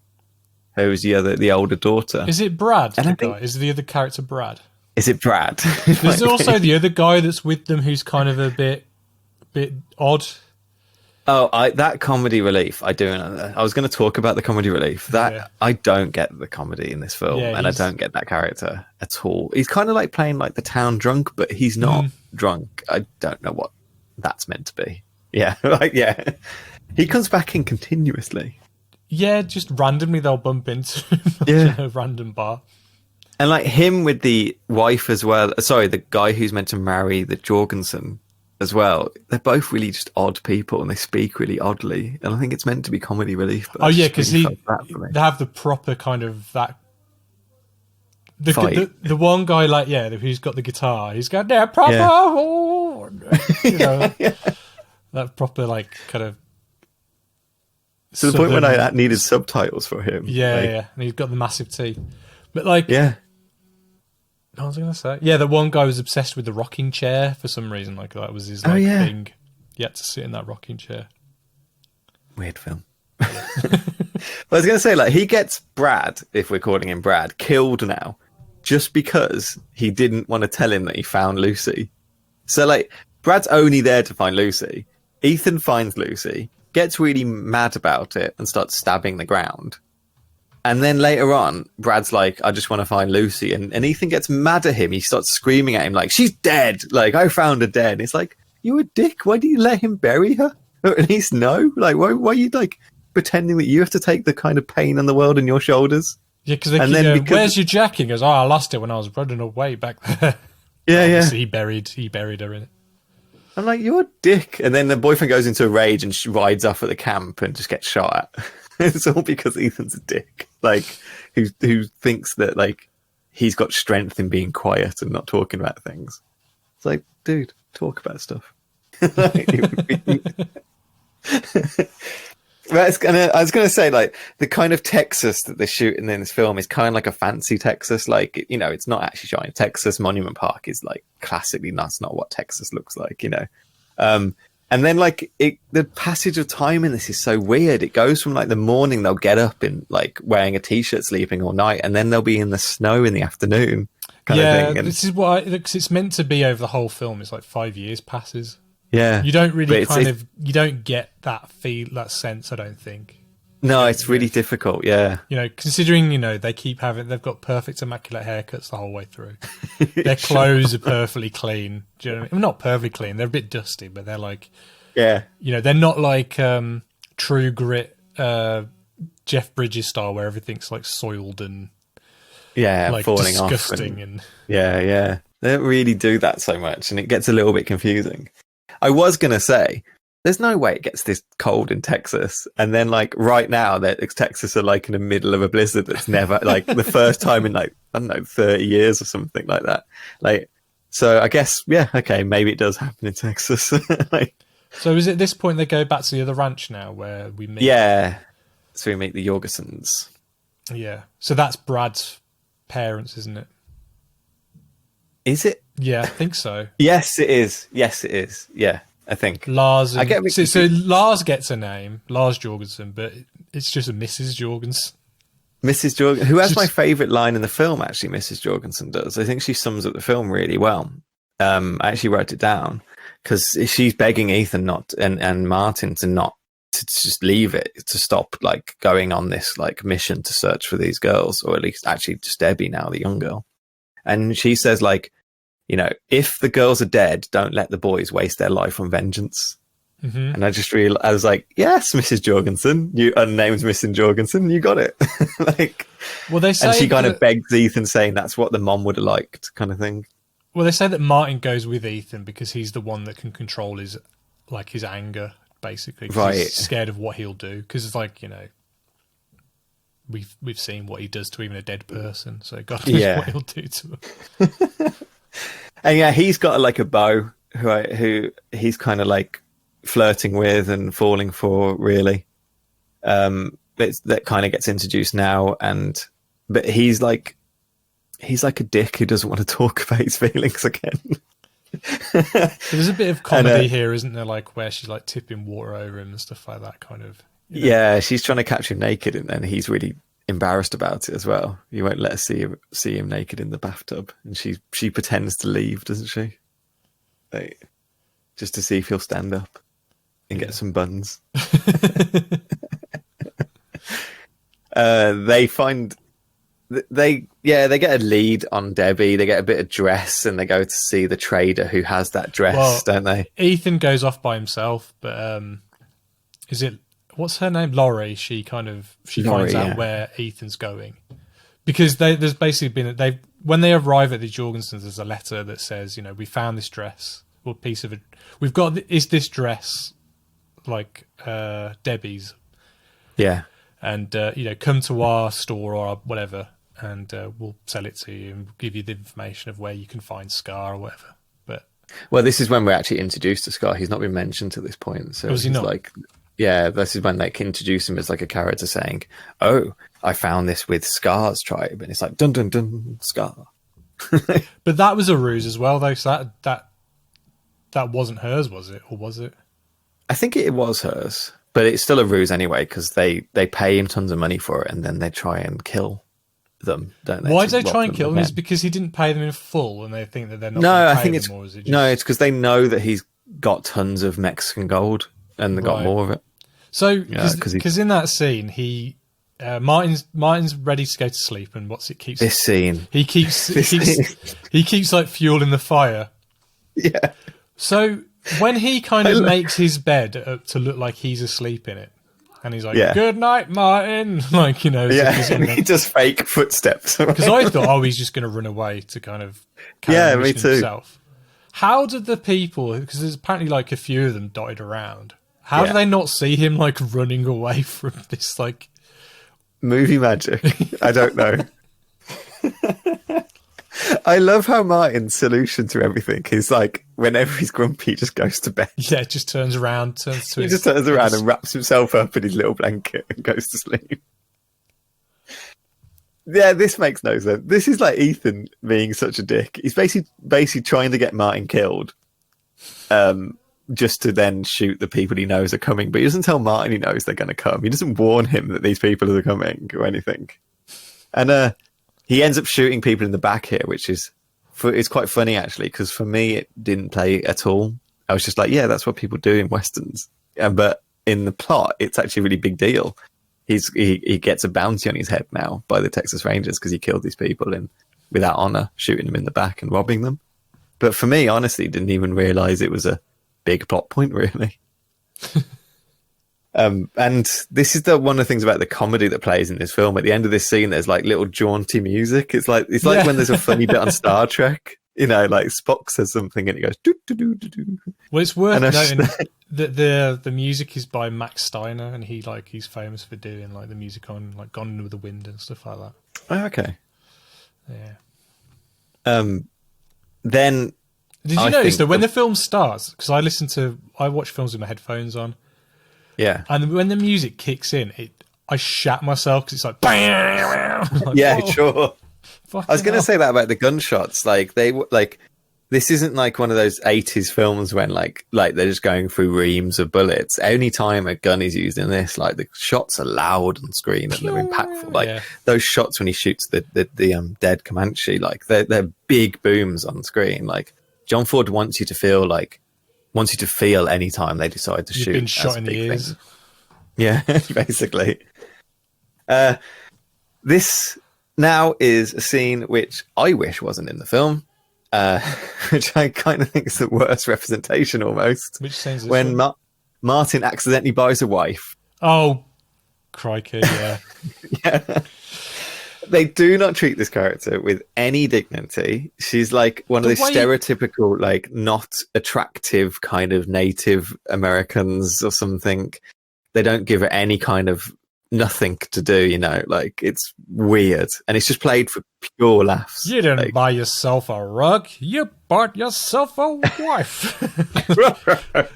who was the older daughter. Is it Brad? Is the other character Brad? Is it Brad? There's also the other guy that's with them who's kind of a bit odd. Oh, that comedy relief, I do. I was going to talk about the comedy relief. I don't get the comedy in this film, and I don't get that character at all. He's kind of like playing like the town drunk, but he's not drunk. I don't know what that's meant to be. Yeah, he comes back in continuously. Yeah, just randomly they'll bump into him a random bar. And like him with the wife as well. Sorry, the guy who's meant to marry the Jorgensen as well. They're both really just odd people, and they speak really oddly. And I think it's meant to be comedy relief. But because they have the proper kind of that. The one guy, like, who's got the guitar. He's got that proper, that proper like kind of. To the point when I needed subtitles for him. And he's got the massive teeth. But like, what was I going to say? Yeah, the one guy was obsessed with the rocking chair for some reason. Like that was his thing. He had to sit in that rocking chair. Weird film. I was going to say, like, he gets Brad, if we're calling him Brad, killed now, just because he didn't want to tell him that he found Lucy. So like, Brad's only there to find Lucy. Ethan finds Lucy, gets really mad about it, and starts stabbing the ground. And then later on, Brad's like, I just want to find Lucy. And Ethan gets mad at him. He starts screaming at him like, she's dead. Like, I found her dead. And it's like, you a dick. Why do you let him bury her? Or at least know. Like, why are you like pretending that you have to take the kind of pain in the world on your shoulders? Yeah, because where's your jacket? He goes, I lost it when I was running away back there. So he buried her in it. I'm like, you're a dick. And then the boyfriend goes into a rage and rides off at the camp and just gets shot at. It's all because Ethan's a dick, like who thinks that like he's got strength in being quiet and not talking about things. It's like, dude, talk about stuff. I was going to say, like, the kind of Texas that they're shooting in this film is kind of like a fancy Texas. Like, you know, it's not actually shot in Texas. Monument Park is like classically that's not what Texas looks like, you know. And then, like, the passage of time in this is so weird. It goes from, like, the morning they'll get up in, like, wearing a T-shirt, sleeping all night, and then they'll be in the snow in the afternoon kind of thing. And this is what because it's meant to be over the whole film. It's like 5 years passes. Yeah. You don't really you don't get that that sense, I don't think. No, it's really difficult, yeah. You know, considering, you know, they've got perfect immaculate haircuts the whole way through. Their clothes are perfectly clean. Do you know what I mean? Well, not perfectly clean. They're a bit dusty, but they're like, you know, they're not like True Grit, Jeff Bridges style, where everything's like soiled and like falling disgusting off. and They don't really do that so much, and it gets a little bit confusing. I was going to say, there's no way it gets this cold in Texas. And then, like, right now, that Texas are, like, in the middle of a blizzard that's never, like, the first time in, like, I don't know, 30 years or something like that. Like, so I guess, okay, maybe it does happen in Texas. Like, so is it at this point they go back to the other ranch now where we meet? Yeah. So we meet the Jorgensens. Yeah. So that's Brad's parents, isn't it? Is it? Yeah, I think so. Yes, it is. Yeah, I think. Lars. So Lars gets a name, Lars Jorgensen, but It's just a Mrs. Jorgensen. Mrs. Jorgensen, who has my favourite line in the film, actually, Mrs. Jorgensen does. I think she sums up the film really well. I actually wrote it down because she's begging Ethan and Martin to just leave it, to stop like going on this like mission to search for these girls, or at least actually just Debbie now, the young girl. And she says like, you know, if the girls are dead, don't let the boys waste their life on vengeance. Mm-hmm. And I was like, yes, Mrs. Jorgensen, you unnamed Mrs. Jorgensen, you got it. Like, well, they say, and she kind of begs Ethan, saying that's what the mom would have liked, kind of thing. Well, they say that Martin goes with Ethan because he's the one that can control his anger, basically. Right. He's scared of what he'll do because it's like, you know, we've seen what he does to even a dead person, so God knows what he'll do to him. And yeah, he's got like a beau who he's kind of like flirting with and falling for, really. That kind of gets introduced now, but he's like a dick who doesn't want to talk about his feelings again. There's a bit of comedy here, isn't there? Like where she's like tipping water over him and stuff like that, kind of. You know? Yeah, she's trying to catch him naked, and then he's really embarrassed about it as well. You won't let us see him naked in the bathtub, and she pretends to leave, doesn't she? Like, just to see if he'll stand up and get some buns. They get a lead on Debbie. They get a bit of dress, and they go to see the trader who has that dress, don't they? Ethan goes off by himself, but what's her name? Laurie. She finds out where Ethan's going, because there's basically been when they arrive at the Jorgensens, there's a letter that says, you know, we found this dress or piece of it. We've got is this dress like Debbie's? Yeah. And, you know, come to our store or whatever, and we'll sell it to you and give you the information of where you can find Scar or whatever. Well, this is when we're actually introduced to Scar. He's not been mentioned to this point. So he's not? Like, yeah, this is when they introduce him as like a character saying, oh, I found this with Scar's tribe. And it's like, dun, dun, dun, Scar. But that was a ruse as well, though. So that wasn't hers, was it? Or was it? I think it was hers. But it's still a ruse anyway, because they pay him tons of money for it, and then they try and kill them, don't they? Why do they try and kill them? Is because he didn't pay them in full, and they think that they're not going to pay them, or is it just... No, it's because they know that he's got tons of Mexican gold, and they got more of it. So, because in that scene, he Martin's ready to go to sleep, and this scene? He keeps like fueling the fire. Yeah. So when he kind of makes his bed to look like he's asleep in it, and he's like, good night, Martin. Like, you know. And he does fake footsteps. Because I thought, he's just going to run away to kind of carry me too. himself. How did the people, because there's apparently like a few of them dotted around, how do they not see him like running away from this like... Movie magic? I don't know. I love how Martin's solution to everything is like, whenever he's grumpy, he just goes to bed. Yeah, just turns around, turns around and wraps himself up in his little blanket and goes to sleep. Yeah, this makes no sense. This is like Ethan being such a dick. He's basically trying to get Martin killed, just to then shoot the people he knows are coming. But he doesn't tell Martin he knows they're going to come. He doesn't warn him that these people are coming or anything. And he ends up shooting people in the back here, which is it's quite funny actually, because for me it didn't play at all. I was just like, yeah, that's what people do in westerns. But in the plot, it's actually a really big deal. He gets a bounty on his head now by the Texas Rangers because he killed these people and without honor, shooting them in the back and robbing them. But for me, honestly, didn't even realize it was a big plot point, really. And this is one of the things about the comedy that plays in this film. At the end of this scene, there's like little jaunty music. It's like when there's a funny bit on Star Trek, you know, like Spock says something and it goes doo doo doo doo doo. Well, it's worth noting that the music is by Max Steiner, and he's famous for doing like the music on like Gone with the Wind and stuff like that. Oh, okay. Yeah. Then did you notice that when the film starts? Because I watch films with my headphones on. Yeah. And when the music kicks in, I shat myself because it's like, bam! Like, yeah, sure. I was going to say that about the gunshots. Like this isn't like one of those 80s films when like they're just going through reams of bullets. Any time a gun is used in this, like the shots are loud on screen and they're impactful. Like those shots when he shoots the dead Comanche, like they're big booms on screen. Like John Ford wants you to feel anytime they decide to shoot. Been shot in the ears. Thing. Yeah, basically. This now is a scene which I wish wasn't in the film. Which I kind of think is the worst representation almost. Which scene's this when Martin accidentally buys a wife. Oh, crikey, yeah. Yeah. They do not treat this character with any dignity. She's like one of those stereotypical, like not attractive kind of Native Americans or something. They don't give her any kind of nothing to do, you know, like it's weird and it's just played for pure laughs. You didn't buy yourself a rug, you bought yourself a wife.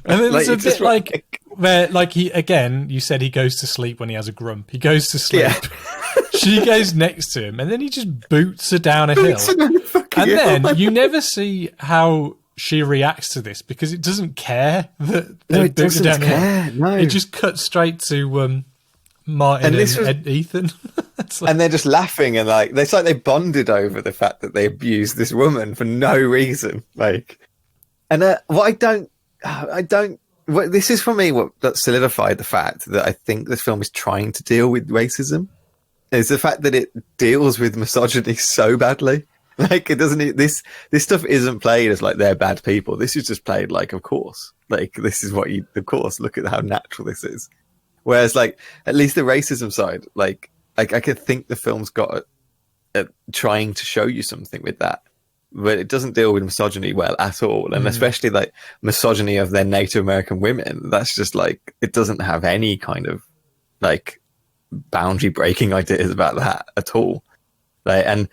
And then it's a bit like where, like, he again, you said he goes to sleep when he has a grump. He goes to sleep. Yeah. She goes next to him and then he just boots her down a hill. And then you never see how she reacts to this because it doesn't care that they boot her down the hill. No. It just cuts straight to Martin and Ethan. Like, and they're just laughing and like it's like they bonded over the fact that they abused this woman for no reason. Like, and this is for me that solidified the fact that I think this film is trying to deal with racism. Is the fact that it deals with misogyny so badly. Like it doesn't. This stuff isn't played as like they're bad people. This is just played like, of course, like this is what you. Of course, look at how natural this is. Whereas, like, at least the racism side, like I could think the film's got trying to show you something with that, but it doesn't deal with misogyny well at all, and especially like misogyny of their Native American women. That's just like it doesn't have any kind of like boundary breaking ideas about that at all. Like, and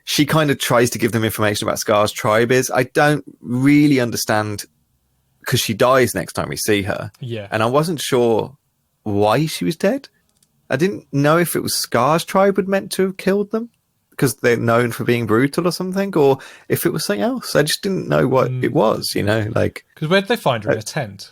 she kind of tries to give them information about Scar's tribe. I don't really understand. Because she dies next time we see her. Yeah. And I wasn't sure why she was dead. I didn't know if it was Scar's tribe had meant to have killed them because they're known for being brutal or something, or if it was something else. I just didn't know what it was, you know, like. Because where'd they find her? In a tent?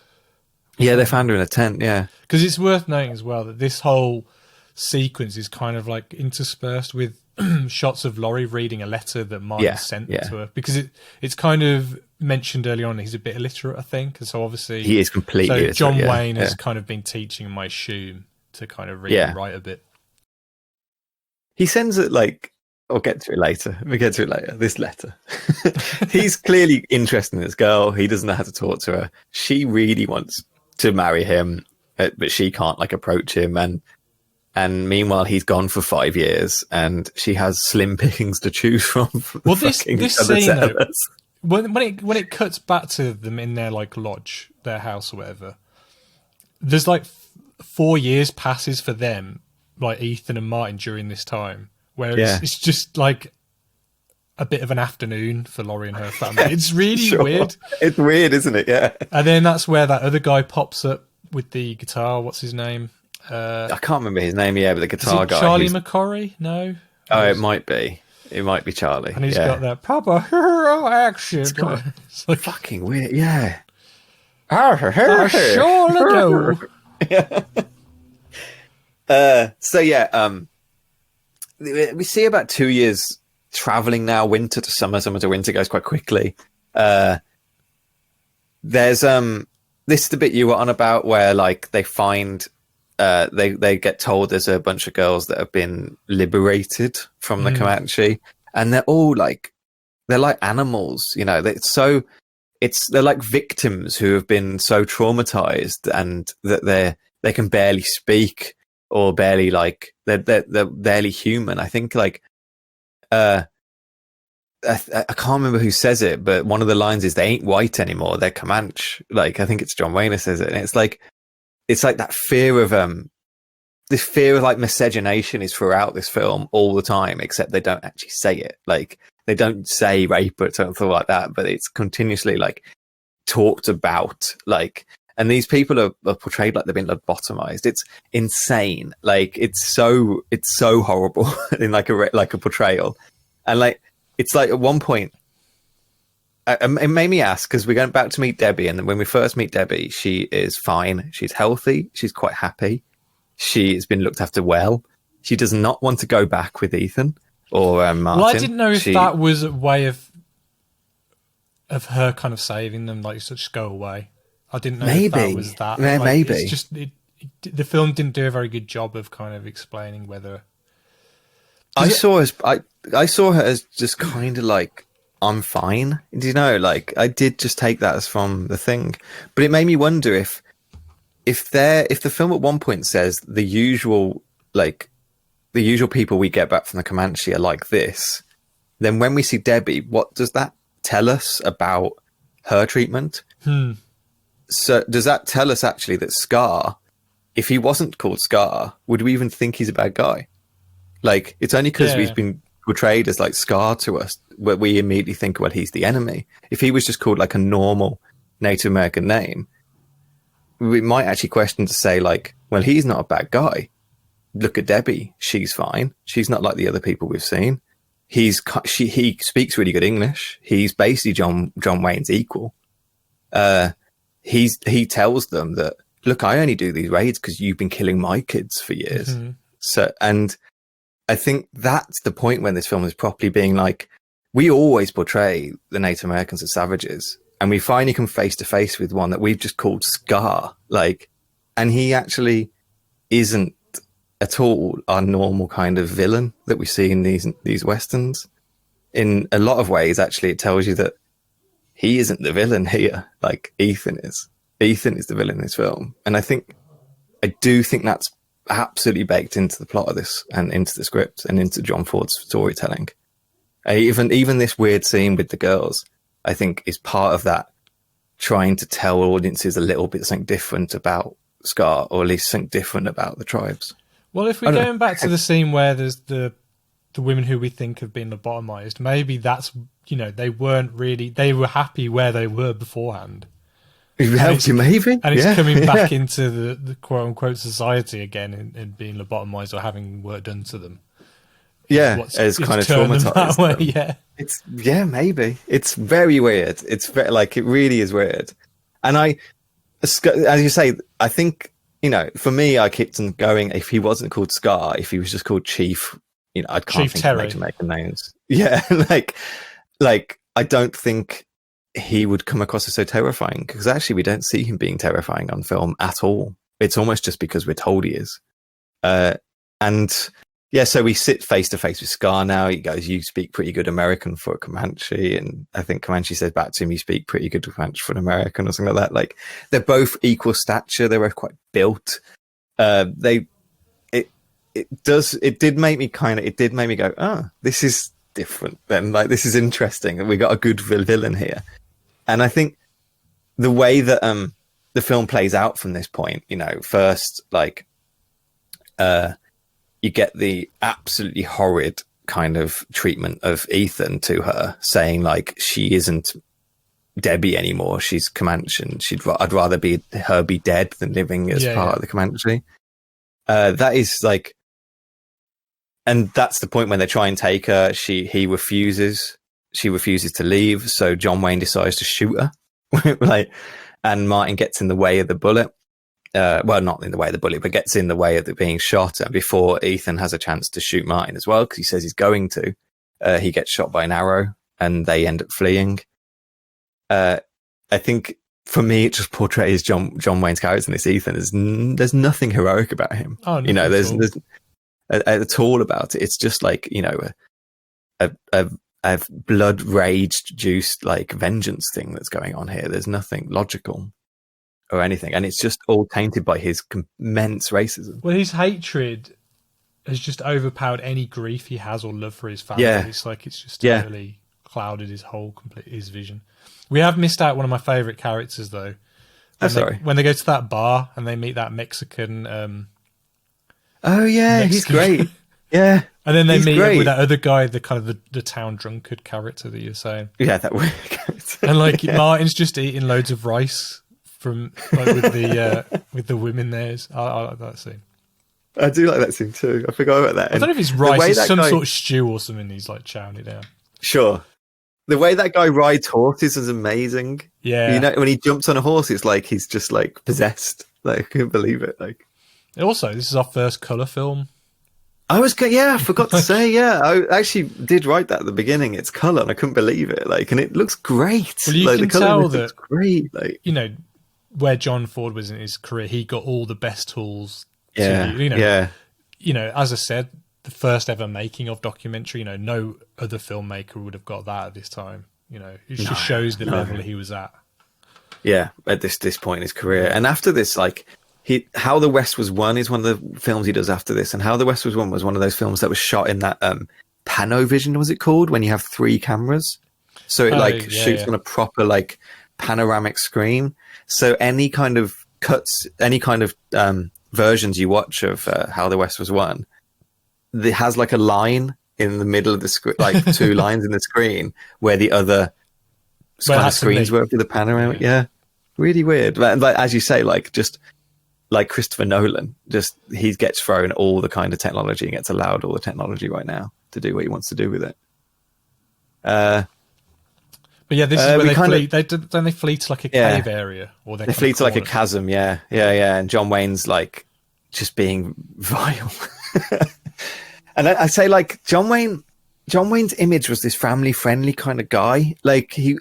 Yeah, they found her in a tent, yeah. Because it's worth noting as well that this whole sequence is kind of like interspersed with shots of Laurie reading a letter that Martin sent to her. Because it's kind of mentioned early on he's a bit illiterate, I think, and so obviously he is completely illiterate. John Wayne has kind of been teaching him, I assume, to kind of read and write a bit. He sends it like, I'll get to it later. We'll get to it later. This letter. He's clearly interested in this girl. He doesn't know how to talk to her. She really wants to marry him, but she can't like approach him. And meanwhile, he's gone for 5 years, and she has slim pickings to choose from. Well, this scene, though, when it cuts back to them in their like lodge, their house or whatever, there's like 4 years passes for them, like Ethan and Martin during this time, where it's just like a bit of an afternoon for Laurie and her family. It's really weird. It's weird, isn't it? Yeah. And then that's where that other guy pops up with the guitar. What's his name? I can't remember his name. Yeah, but the guitar guy. Charlie McCorry? No. Oh, it might be. It might be Charlie. And he's got that proper hero action. It's like fucking weird. Yeah. Sure do. So yeah, we see about 2 years traveling now, winter to summer to winter, goes quite quickly. There's this is the bit you were on about where like they find they get told there's a bunch of girls that have been liberated from the Comanche, and they're all like they're like animals, you know. They're like victims who have been so traumatized and that they can barely speak or barely like they're barely human. I think like I can't remember who says it, but one of the lines is they ain't white anymore, they're Comanche. Like I think it's John Wayne who says it, and it's like that fear of this fear of like miscegenation is throughout this film all the time, except they don't actually say it. Like they don't say rape or something like that, but it's continuously like talked about. Like, and these people are portrayed like they've been lobotomized. It's insane. Like it's so horrible in like a portrayal. And like it's like at one point it made me ask, because we're going back to meet Debbie, and when we first meet Debbie, she is fine. She's healthy. She's quite happy. She has been looked after well. She does not want to go back with Ethan or Martin. Well, I didn't know if that was a way of her kind of saving them, like, just go away. I didn't know if that was that. Yeah, like, maybe. It's just the film didn't do a very good job of kind of explaining whether. I saw her as just kind of like, I'm fine. Do you know? Like, I did just take that as from the thing, but it made me wonder if the film at one point says the usual people we get back from the Comanche are like this, then when we see Debbie, what does that tell us about her treatment? So does that tell us actually that Scar, if he wasn't called Scar, would we even think he's a bad guy? Like, it's only because he's been portrayed as like Scar to us where we immediately think, well, he's the enemy. If he was just called like a normal Native American name, we might actually question to say, like, well, he's not a bad guy. Look at Debbie. She's fine. She's not like the other people we've seen. He speaks really good English. He's basically John Wayne's equal. He tells them that, look, I only do these raids because you've been killing my kids for years. Mm-hmm. So, and I think that's the point when this film is properly being like, we always portray the Native Americans as savages, and we finally come face to face with one that we've just called Scar. Like, and he actually isn't at all our normal kind of villain that we see in these westerns. In a lot of ways, actually, it tells you that he isn't the villain here. Like, Ethan is. Ethan is the villain in this film. And I do think that's absolutely baked into the plot of this and into the script and into John Ford's storytelling. Even this weird scene with the girls, I think, is part of that, trying to tell audiences a little bit something different about Scar, or at least something different about the tribes. Well, if we're going back to the scene where there's the women who we think have been lobotomized, maybe that's, they were happy where they were beforehand. It helps you, maybe. And it's coming back into the quote-unquote society again and being lobotomized or having work done to them. Yeah, it's kind of traumatized. Yeah. Maybe. It's very weird. It's very, like, it really is weird. And as you say, I think, for me, I kept on going, if he wasn't called Scar, if he was just called Chief, I can't think of Jamaican names. Yeah, like I don't think he would come across as so terrifying, because actually we don't see him being terrifying on film at all. It's almost just because we're told he is. And yeah, so we sit face to face with Scar now. He goes, you speak pretty good American for a Comanche. And I think Comanche says back to him, you speak pretty good Comanche for an American, or something like that. Like, they're both equal stature. They were quite built. It did make me go, oh, this is different then. Like, this is interesting. We got a good villain here. And I think the way that the film plays out from this point, first, like, you get the absolutely horrid kind of treatment of Ethan to her, saying, like, she isn't Debbie anymore. She's Comanche, and I'd rather be dead than living as part of the Comanche. That is like, and that's the point when they try and take her. He refuses. She refuses to leave. So John Wayne decides to shoot her, like, and Martin gets in the way of the bullet. Well, not in the way of the bullet, but gets in the way of it being shot. And before Ethan has a chance to shoot Martin as well, because he says he's going to, he gets shot by an arrow, and they end up fleeing. I think for me, it just portrays John Wayne's character in this Ethan. There's nothing heroic about him. Oh, no, there's at all about it. It's just like, a blood raged juiced, like, vengeance thing that's going on here. There's nothing logical or anything, and it's just all tainted by his immense racism. Well, his hatred has just overpowered any grief he has or love for his family. It's like, it's just totally clouded his vision. We have missed out one of my favourite characters, though. When they go to that bar and they meet that Mexican. Oh yeah, he's great. Yeah, and then they meet up with that other guy, the kind of the town drunkard character that you're saying. Yeah, that weird character. And like Martin's just eating loads of rice from, like, with the women there. I like that scene. I do like that scene too. I forgot about that. I don't know if it's rice. It's some sort of stew or something. He's like chowing it down. Sure. The way that guy rides horses is amazing. Yeah. You know, when he jumps on a horse, it's like he's just like possessed. Like, I couldn't believe it. Like, also, this is our first colour film. I forgot to say, yeah, I actually did write that at the beginning. It's colour, and I couldn't believe it. Like, and it looks great. Well, you like, can the tell that looks great. Like, you know, where John Ford was in his career, he got all the best tools. Yeah, You know, as I said, the first ever making of documentary. You know, no other filmmaker would have got that at this time. You know, it just shows the level he was at. Yeah, at this point in his career, and after this, like. How the West Was Won is one of the films he does after this, and How the West Was Won was one of those films that was shot in that Panovision, was it called, when you have 3 cameras, so it shoots on a proper like panoramic screen. So any kind of cuts, any kind of versions you watch of How the West Was Won, it has like a line in the middle of the screen, like 2 lines in the screen where the other kind of screens were for the panoramic. Yeah, really weird. But as you say, like just. Like Christopher Nolan, just he gets thrown all the kind of technology and gets allowed all the technology right now to do what he wants to do with it. But yeah, this is where they flee. Then they flee to like a cave area, or they flee to like a chasm. Yeah. And John Wayne's like just being vile. And I say like John Wayne's image was this family friendly kind of guy. Like he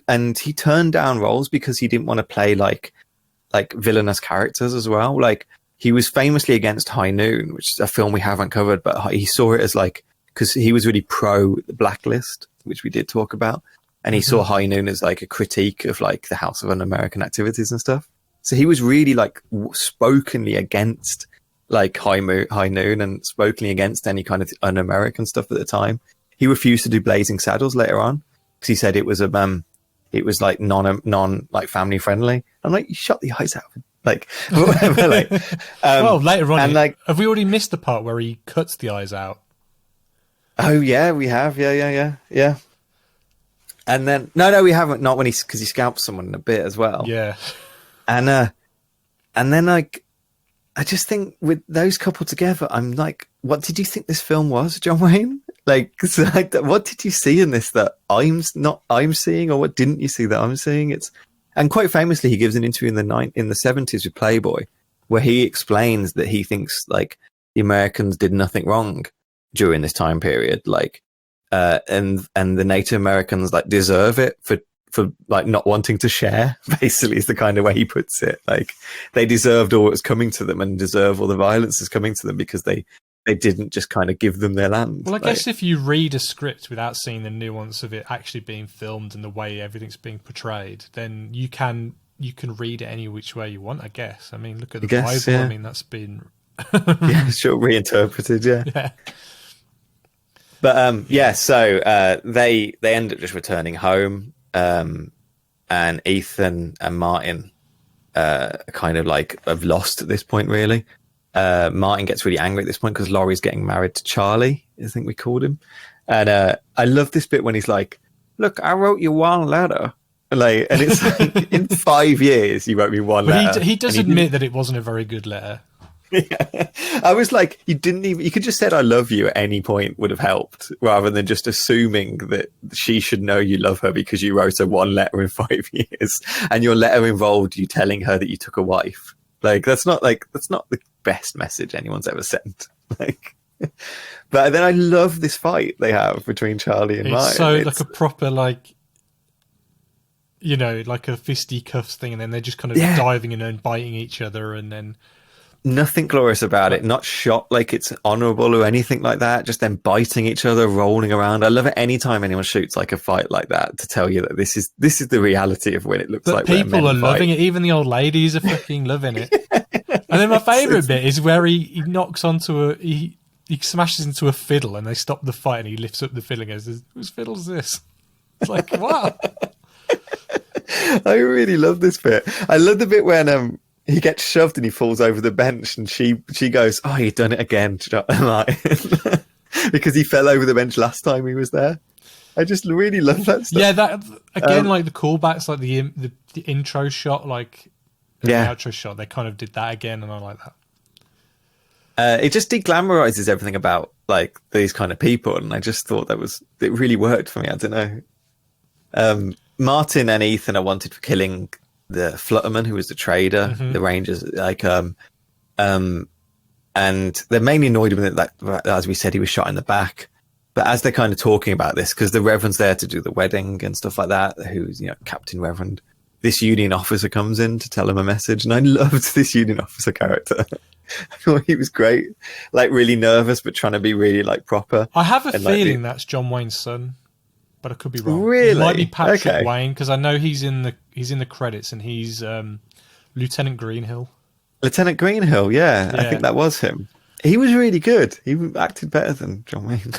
turned down roles because he didn't want to play like villainous characters as well. Like he was famously against High Noon, which is a film we haven't covered, but he saw it as like, because he was really pro the Blacklist, which we did talk about, and he saw High Noon as like a critique of like the House of Un-American Activities and stuff. So he was really like spokenly against like High Noon and spokenly against any kind of un-American stuff at the time. He refused to do Blazing Saddles later on because he said it was like non like family friendly. I'm like, you shut the eyes out, like whatever. Like, well, later on, and like, have we already missed the part where he cuts the eyes out? Oh yeah, we have. Yeah. And then no, we haven't. Not when because he scalps someone in a bit as well. Yeah. And then like, I just think with those couple together, I'm like, what did you think this film was, John Wayne? Like, what did you see in this that I'm seeing, or what didn't you see that I'm seeing? And quite famously, he gives an interview in the 70s with Playboy, where he explains that he thinks like the Americans did nothing wrong during this time period, like, and the Native Americans like deserve it for like not wanting to share. Basically, is the kind of way he puts it. Like they deserved all that's coming to them and deserve all the violence that's coming to them because they didn't just kind of give them their land. Well, I guess if you read a script without seeing the nuance of it actually being filmed and the way everything's being portrayed, then you can read it any which way you want, I guess. I mean, look at the Bible. Yeah. I mean, that's been sure reinterpreted. Yeah. But so they end up just returning home, and Ethan and Martin kind of like have lost at this point, really. Martin gets really angry at this point because Laurie's getting married to Charlie, I think we called him. And I love this bit when he's like, look, I wrote you 1 letter. Like, and it's like, in 5 years, you wrote me 1 letter. He does admit that it wasn't a very good letter. Yeah. I was like, you could just said I love you at any point would have helped, rather than just assuming that she should know you love her because you wrote her 1 letter in 5 years, and your letter involved you telling her that you took a wife. That's not the best message anyone's ever sent. Like, but then I love this fight they have between Charlie and Martin. So like a proper like, you know, like a fisticuffs thing, and then they're just kind of diving in and biting each other, and then nothing glorious about it. Not shot like it's honourable or anything like that. Just them biting each other, rolling around. I love it anytime anyone shoots like a fight like that to tell you that this is the reality of when it looks like. People are loving it. Even the old ladies are fucking loving it. And then my favourite bit is where he knocks onto he smashes into a fiddle, and they stop the fight, and he lifts up the fiddle and goes, "Whose fiddle's this?" It's like, wow. I really love this bit. I love the bit when he gets shoved and he falls over the bench, and she goes, "Oh, you've done it again," because he fell over the bench last time he was there. I just really love that stuff. Yeah, that again, like the callbacks, like the intro shot, like the outro shot. They kind of did that again, and I like that. It just deglamorizes everything about like these kind of people, and I just thought it really worked for me. I don't know. Martin and Ethan are wanted for killing the Flutterman, who was the trader, the Rangers, and they're mainly annoyed with it that, as we said, he was shot in the back. But as they're kind of talking about this, because the Reverend's there to do the wedding and stuff like that, who's, Captain Reverend, this Union officer comes in to tell him a message. And I loved this Union officer character. I thought he was great. Like, really nervous, but trying to be really, proper. I have a feeling that's John Wayne's son, but I could be wrong. Really? It might be Patrick Wayne, because I know he's in the credits, and he's Lieutenant Greenhill. Lieutenant Greenhill, yeah. I think that was him. He was really good. He acted better than John Wayne.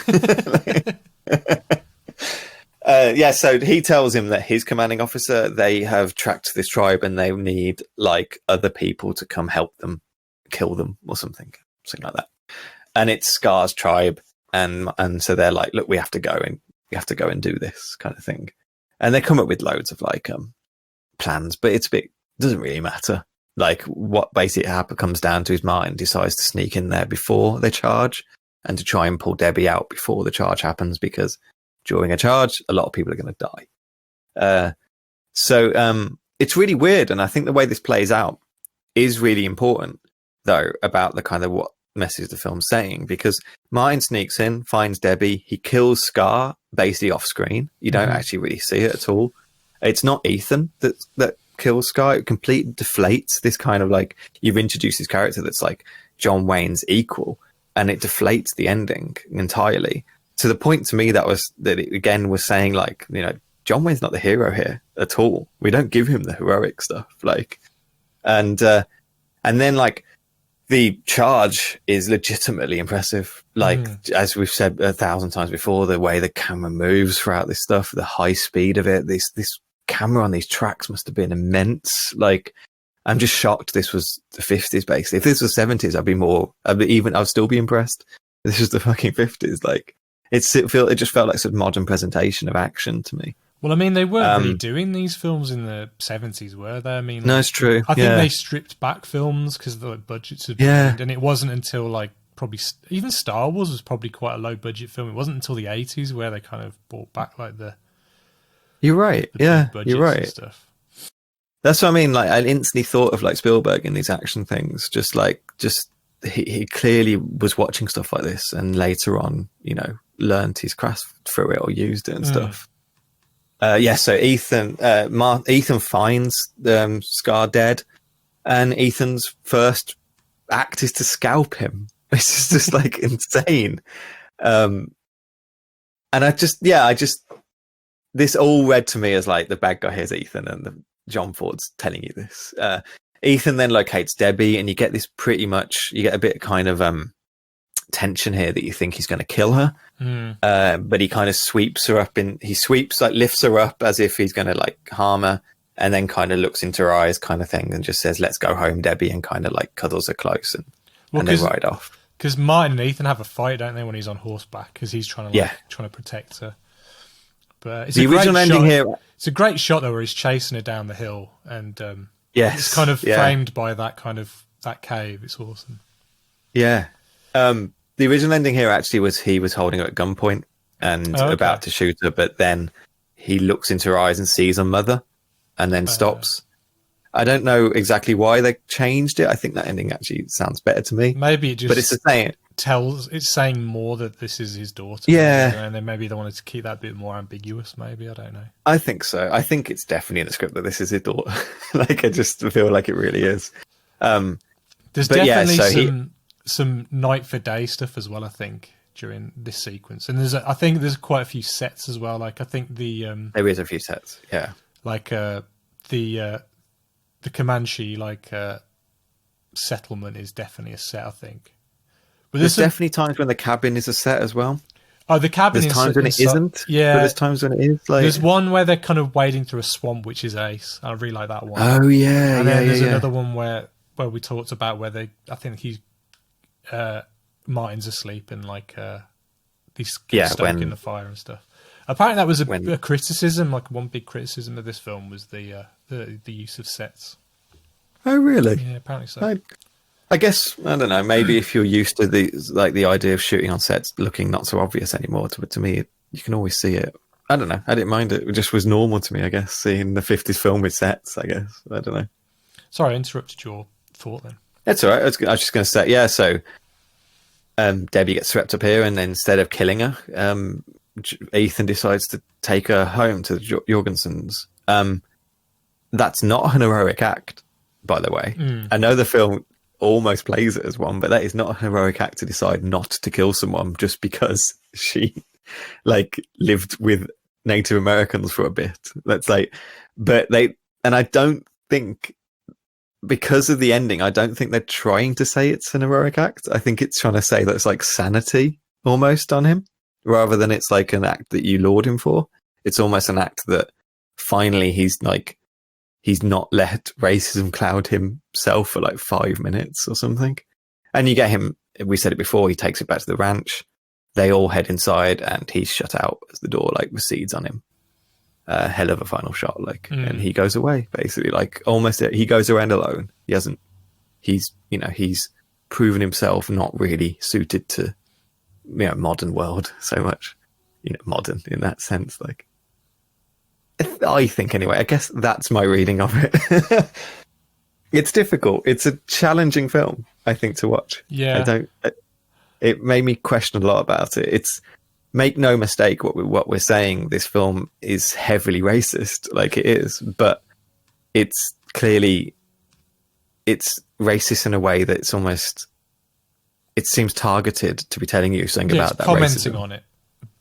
So he tells him that his commanding officer, they have tracked this tribe and they need other people to come help them, kill them or something like that. And it's Scar's tribe, and so they're like, look, we have to go and do this kind of thing. And they come up with loads of plans, but it doesn't really matter. What basically comes down to is Martin decides to sneak in there before they charge and to try and pull Debbie out before the charge happens, because during a charge, a lot of people are going to die. So it's really weird. And I think the way this plays out is really important, though, about the kind of what message the film's saying, because Martin sneaks in, finds Debbie, he kills Scar basically off screen. You don't actually really see it at all. It's not Ethan that kills Scar. It completely deflates this kind of you've introduced this character that's John Wayne's equal, and it deflates the ending entirely, to the point to me that it again was saying John Wayne's not the hero here at all. We don't give him the heroic stuff, and then the charge is legitimately impressive. As we've said 1,000 times before, the way the camera moves throughout this stuff, the high speed of it, this camera on these tracks must have been immense. I'm just shocked this was the 50s basically. If this was 70s, I'd still be impressed. This is the fucking 50s. It just felt like sort of modern presentation of action to me. Well, I mean, they weren't really doing these films in the 70s, were they? I mean, no, it's true. I think they stripped back films because the budgets had been, and it wasn't until probably even Star Wars was probably quite a low budget film. It wasn't until the 80s where they kind of brought back the. You're right. You're right. Stuff. That's what I mean. I instantly thought of Spielberg in these action things. He clearly was watching stuff like this, and later on, learned his craft through it or used it and stuff. So Ethan finds Scar dead, and Ethan's first act is to scalp him. It's just insane. And this all read to me as the bad guy here is Ethan, and John Ford's telling you this. Ethan then locates Debbie, and you get a bit kind of tension here that you think he's going to kill her. But he kind of sweeps her up lifts her up as if he's going to harm her, and then kind of looks into her eyes kind of thing and just says, let's go home, Debbie, and kind of cuddles her close and they ride off. Because Martin and Ethan have a fight, don't they, when he's on horseback, because he's trying to protect her. But it's the original ending here. It's a great shot though, where he's chasing her down the hill, and it's kind of framed by that cave. It's awesome. Yeah. The original ending here actually was he was holding her at gunpoint and about to shoot her, but then he looks into her eyes and sees her mother, and then stops. I don't know exactly why they changed it. I think that ending actually sounds better to me. Maybe it just, but it's the same. It's saying more that this is his daughter. Yeah. And then maybe they wanted to keep that a bit more ambiguous, maybe. I don't know. I think so. I think it's definitely in the script that this is his daughter. I just feel like it really is. There's definitely some night for day stuff as well, I think, during this sequence. And I think there's quite a few sets as well. I think there is a few sets, yeah. The Comanche settlement is definitely a set, I think. But there's definitely times when the cabin is a set as well. Oh, the cabin. There's times when it isn't. Yeah, but there's times when it is. There's one where they're kind of wading through a swamp, which is ace. I really like that one. Oh yeah, and then there's another one where we talked about where I think Martin's asleep and he's stuck in the fire and stuff. Apparently, that was a criticism. One big criticism of this film was the use of sets. Oh really? Yeah, apparently so. I guess, I don't know, maybe if you're used to the idea of shooting on sets looking not so obvious anymore, to me, you can always see it. I don't know. I didn't mind it. It just was normal to me, I guess, seeing the 50s film with sets, I guess. I don't know. Sorry, I interrupted your thought then. That's all right. I was just going to say, yeah, so Debbie gets swept up here, and then instead of killing her, Ethan decides to take her home to the Jorgensens. That's not an heroic act, by the way. I know the film almost plays it as one, but that is not a heroic act to decide not to kill someone just because she lived with Native Americans for a bit. That's and I don't think, because of the ending, I don't think they're trying to say it's an heroic act. I think it's trying to say that it's like sanity almost on him, rather than it's like an act that you laud him for. It's almost an act that finally he's not let racism cloud himself for like 5 minutes or something. And you get him, we said it before, he takes it back to the ranch. They all head inside and he's shut out as the door recedes on him. Hell of a final shot, and he goes away basically, almost he goes around alone. He's proven himself not really suited to modern world so much, modern in that sense. I think anyway, I guess that's my reading of it. It's difficult. It's a challenging film, I think, to watch. Yeah. It made me question a lot about it. Make no mistake what we're saying, this film is heavily racist, it is, but it's racist in a way that it seems targeted to be telling you something about that commenting racism. On it,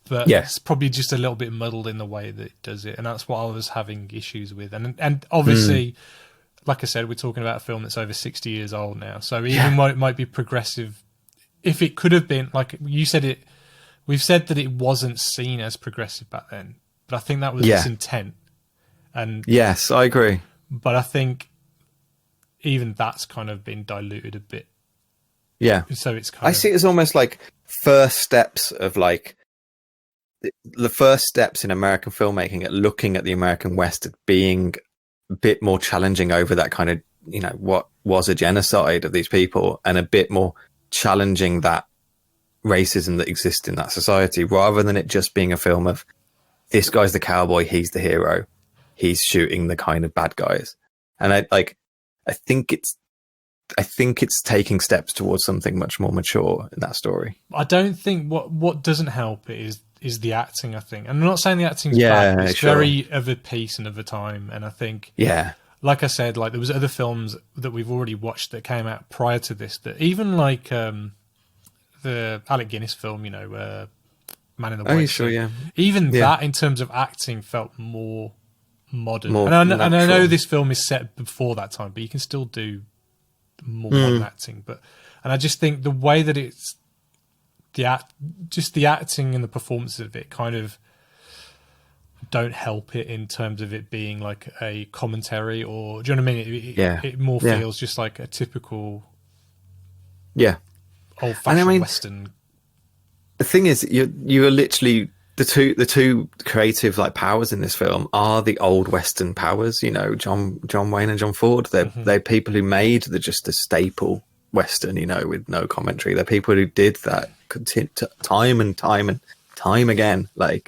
but it's probably just a little bit muddled in the way that it does it, and that's what I was having issues with. And obviously, like I said, we're talking about a film that's over 60 years old now, so even though it might be progressive, if it could have been, like you said, we've said that it wasn't seen as progressive back then, but I think that was its intent. And yes, I agree. But I think even that's kind of been diluted a bit. Yeah. So it's I see it as almost like first steps of the first steps in American filmmaking at looking at the American West at being a bit more challenging over that kind of, what was a genocide of these people, and a bit more challenging that racism that exists in that society, rather than it just being a film of this guy's the cowboy, he's the hero, he's shooting the kind of bad guys. And I think it's taking steps towards something much more mature in that story. I don't think what doesn't help it is the acting, I think. And I'm not saying the acting's bad, it's very of a piece and of a time. And I think, like I said, there was other films that we've already watched that came out prior to this, that even the Alec Guinness film, Man in the White Suit. Even that, in terms of acting, felt more modern. And I know this film is set before that time, but you can still do more modern acting. And I just think the way that it's the acting and the performances of it kind of don't help it in terms of it being like a commentary, or do you know what I mean? It more feels just like a typical old-fashioned Western. The thing is, you're literally the two creative powers in this film are the old Western powers. John Wayne and John Ford. They're people who made just a staple Western. With no commentary. They're people who did that time and time again. They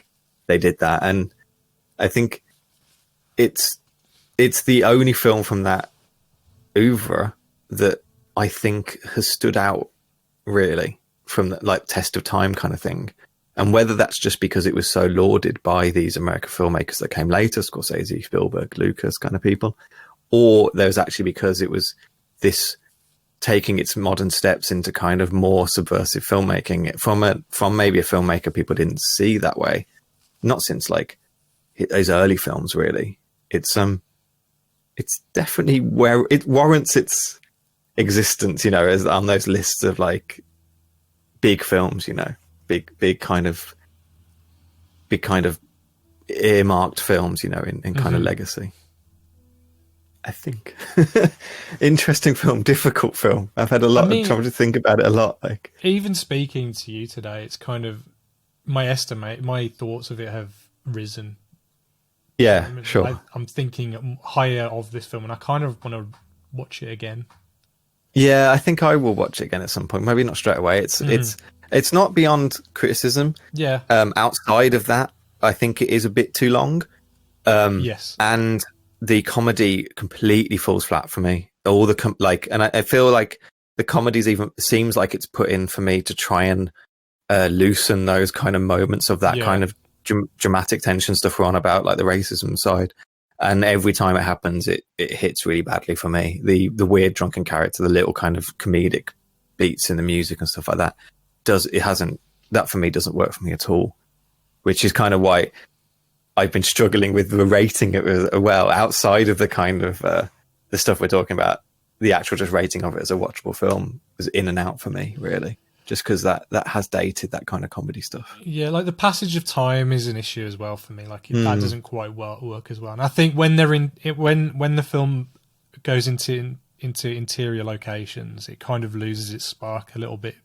did that, and I think it's the only film from that oeuvre that I think has stood out really from the test of time kind of thing. And whether that's just because it was so lauded by these American filmmakers that came later, Scorsese, Spielberg, Lucas kind of people, or there was actually because it was this taking its modern steps into kind of more subversive filmmaking from maybe a filmmaker people didn't see that way, not since his early films really. It's definitely where it warrants its existence, as on those lists of big films, big kind of earmarked films, in kind of legacy. I think interesting film, difficult film. I've had a lot of time to think about it a lot. Even speaking to you today, it's kind of my thoughts of it have risen. Yeah, sure. I'm thinking higher of this film, and I kind of want to watch it again. Yeah, I think I will watch it again at some point. Maybe not straight away. It's not beyond criticism. Yeah. Outside of that, I think it is a bit too long. Yes. And the comedy completely falls flat for me. All the and I feel like the comedy's even seems like it's put in for me to try and loosen those kind of moments of that kind of dramatic tension stuff we're on about, like the racism side. And every time it happens, it hits really badly for me. The weird drunken character, the little kind of comedic beats in the music and stuff like that, that for me doesn't work for me at all. Which is kind of why I've been struggling with the rating it as well, outside of the kind of the stuff we're talking about. The actual just rating of it as a watchable film was in and out for me, really. Just because that has dated that kind of comedy stuff. Yeah, like the passage of time is an issue as well for me. Like that doesn't quite work as well. And I think when they're when the film goes into interior locations, it kind of loses its spark a little bit.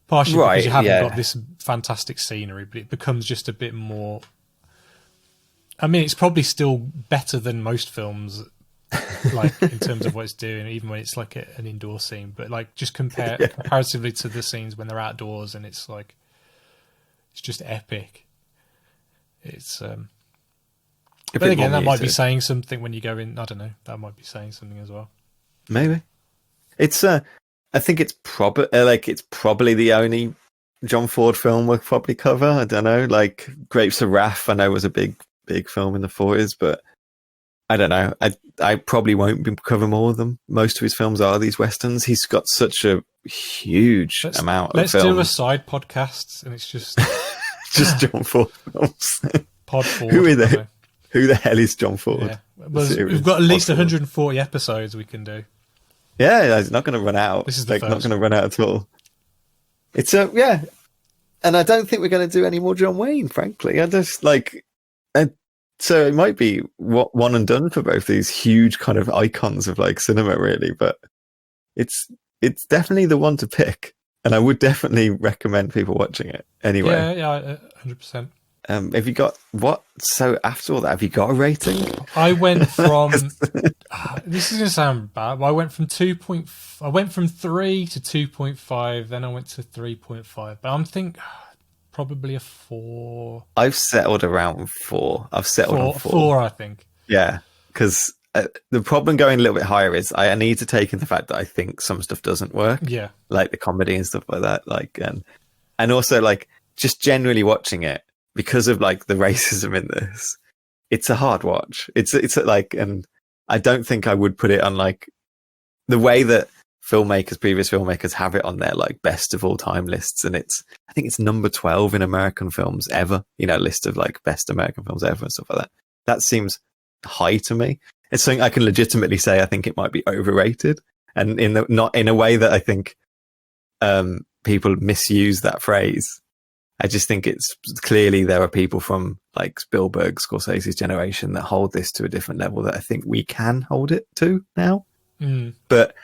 Partially because you haven't got this fantastic scenery, but it becomes just a bit more. I mean, it's probably still better than most films, like in terms of what it's doing, even when it's like an indoor scene. But like, just comparatively to the scenes when they're outdoors, and it's like, it's just epic. It's. But again, that might be saying something when you go in. I don't know. That might be saying something as well. Maybe it's. I think it's probably the only John Ford film we'll probably cover. I don't know. Like Grapes of Wrath, I know was a big film in the 40s, but I don't know. I probably won't cover more of them. Most of his films are these westerns. He's got such a huge amount of films. Let's do a side podcast, and it's just just John Ford films. Pod Ford. Who the hell is John Ford? Yeah. Well, we've got at least 140 episodes we can do. Yeah, it's not going to run out. This is the not going to run out at all. It's and I don't think we're going to do any more John Wayne. Frankly, I just so it might be one and done for both these huge kind of icons of like cinema, really. But it's definitely the one to pick, and I would definitely recommend people watching it anyway. Yeah, 100%. Have you got so after all that, have you got a rating? I went from this is gonna sound bad, but I went from 3 to 2.5, then I went to 3.5. But I'm probably a 4. I've settled around 4. I've settled on 4. 4, I think. Yeah, because the problem going a little bit higher is I need to take in the fact that I think some stuff doesn't work. Yeah, like the comedy and stuff like that. Like and also like just generally watching it. Because of like the racism in this, it's a hard watch. It's like, and I don't think I would put it on like the way that previous filmmakers have it on their like best of all time lists. And I think it's number 12 in American films ever, list of like best American films ever and stuff like that. That seems high to me. It's something I can legitimately say. I think it might be overrated, and not in a way that I think people misuse that phrase. I just think it's clearly there are people from like Spielberg, Scorsese's generation that hold this to a different level that I think we can hold it to now. But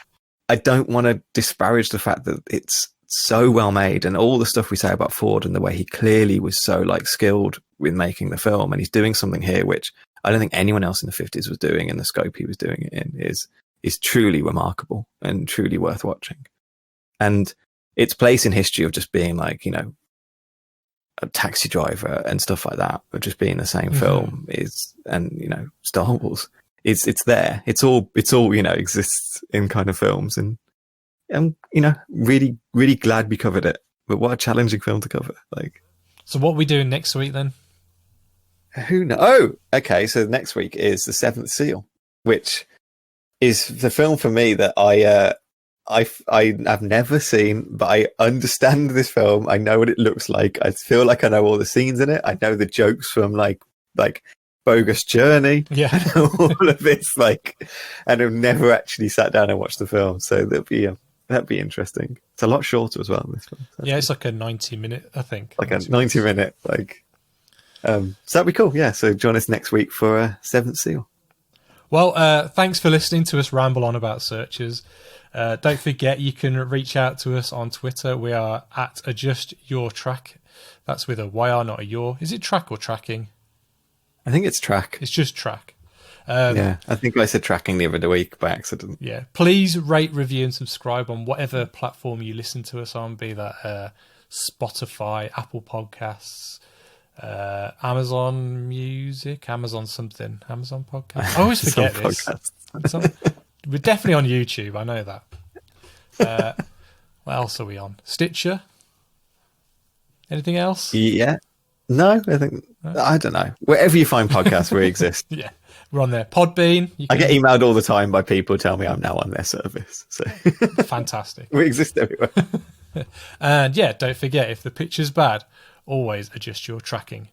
I don't want to disparage the fact that it's so well made, and all the stuff we say about Ford and the way he clearly was so like skilled with making the film, and he's doing something here which I don't think anyone else in the 50s was doing in the scope he was doing it in is truly remarkable and truly worth watching. And its place in history of just being like, a Taxi Driver and stuff like that, but just being the same film is, and Star Wars, it's there. It's all exists in kind of films, and I'm really really glad we covered it. But what a challenging film to cover! Like, so what are we doing next week then? Who knows? Oh, okay. So next week is The Seventh Seal, which is the film for me that I've never seen, but I understand this film. I know what it looks like. I feel like I know all the scenes in it. I know the jokes from like Bogus Journey. Yeah, I know all of this. And I've never actually sat down and watched the film, so that'd be interesting. It's a lot shorter as well. This film. Yeah, it's like a 90-minute, I think. Like a 90-minute. So that'd be cool. Yeah. So join us next week for Seventh Seal. Well, thanks for listening to us ramble on about Searchers. Don't forget, you can reach out to us on Twitter. We are at AdjustYourTrack. That's with a YR, not a your. Is it track or tracking? I think it's track. It's just track. I think I said tracking the other week by accident. Yeah. Please rate, review, and subscribe on whatever platform you listen to us on, be that Spotify, Apple Podcasts, Amazon Music, Amazon something, Amazon Podcast. I always forget this. We're definitely on YouTube. I know that. What else are we on? Stitcher. Anything else? Yeah. No, I don't know. Wherever you find podcasts, we exist. Yeah, we're on there. Podbean. I get emailed all the time by people who tell me I'm now on their service. So fantastic. We exist everywhere. And yeah, don't forget, if the picture's bad, always adjust your tracking.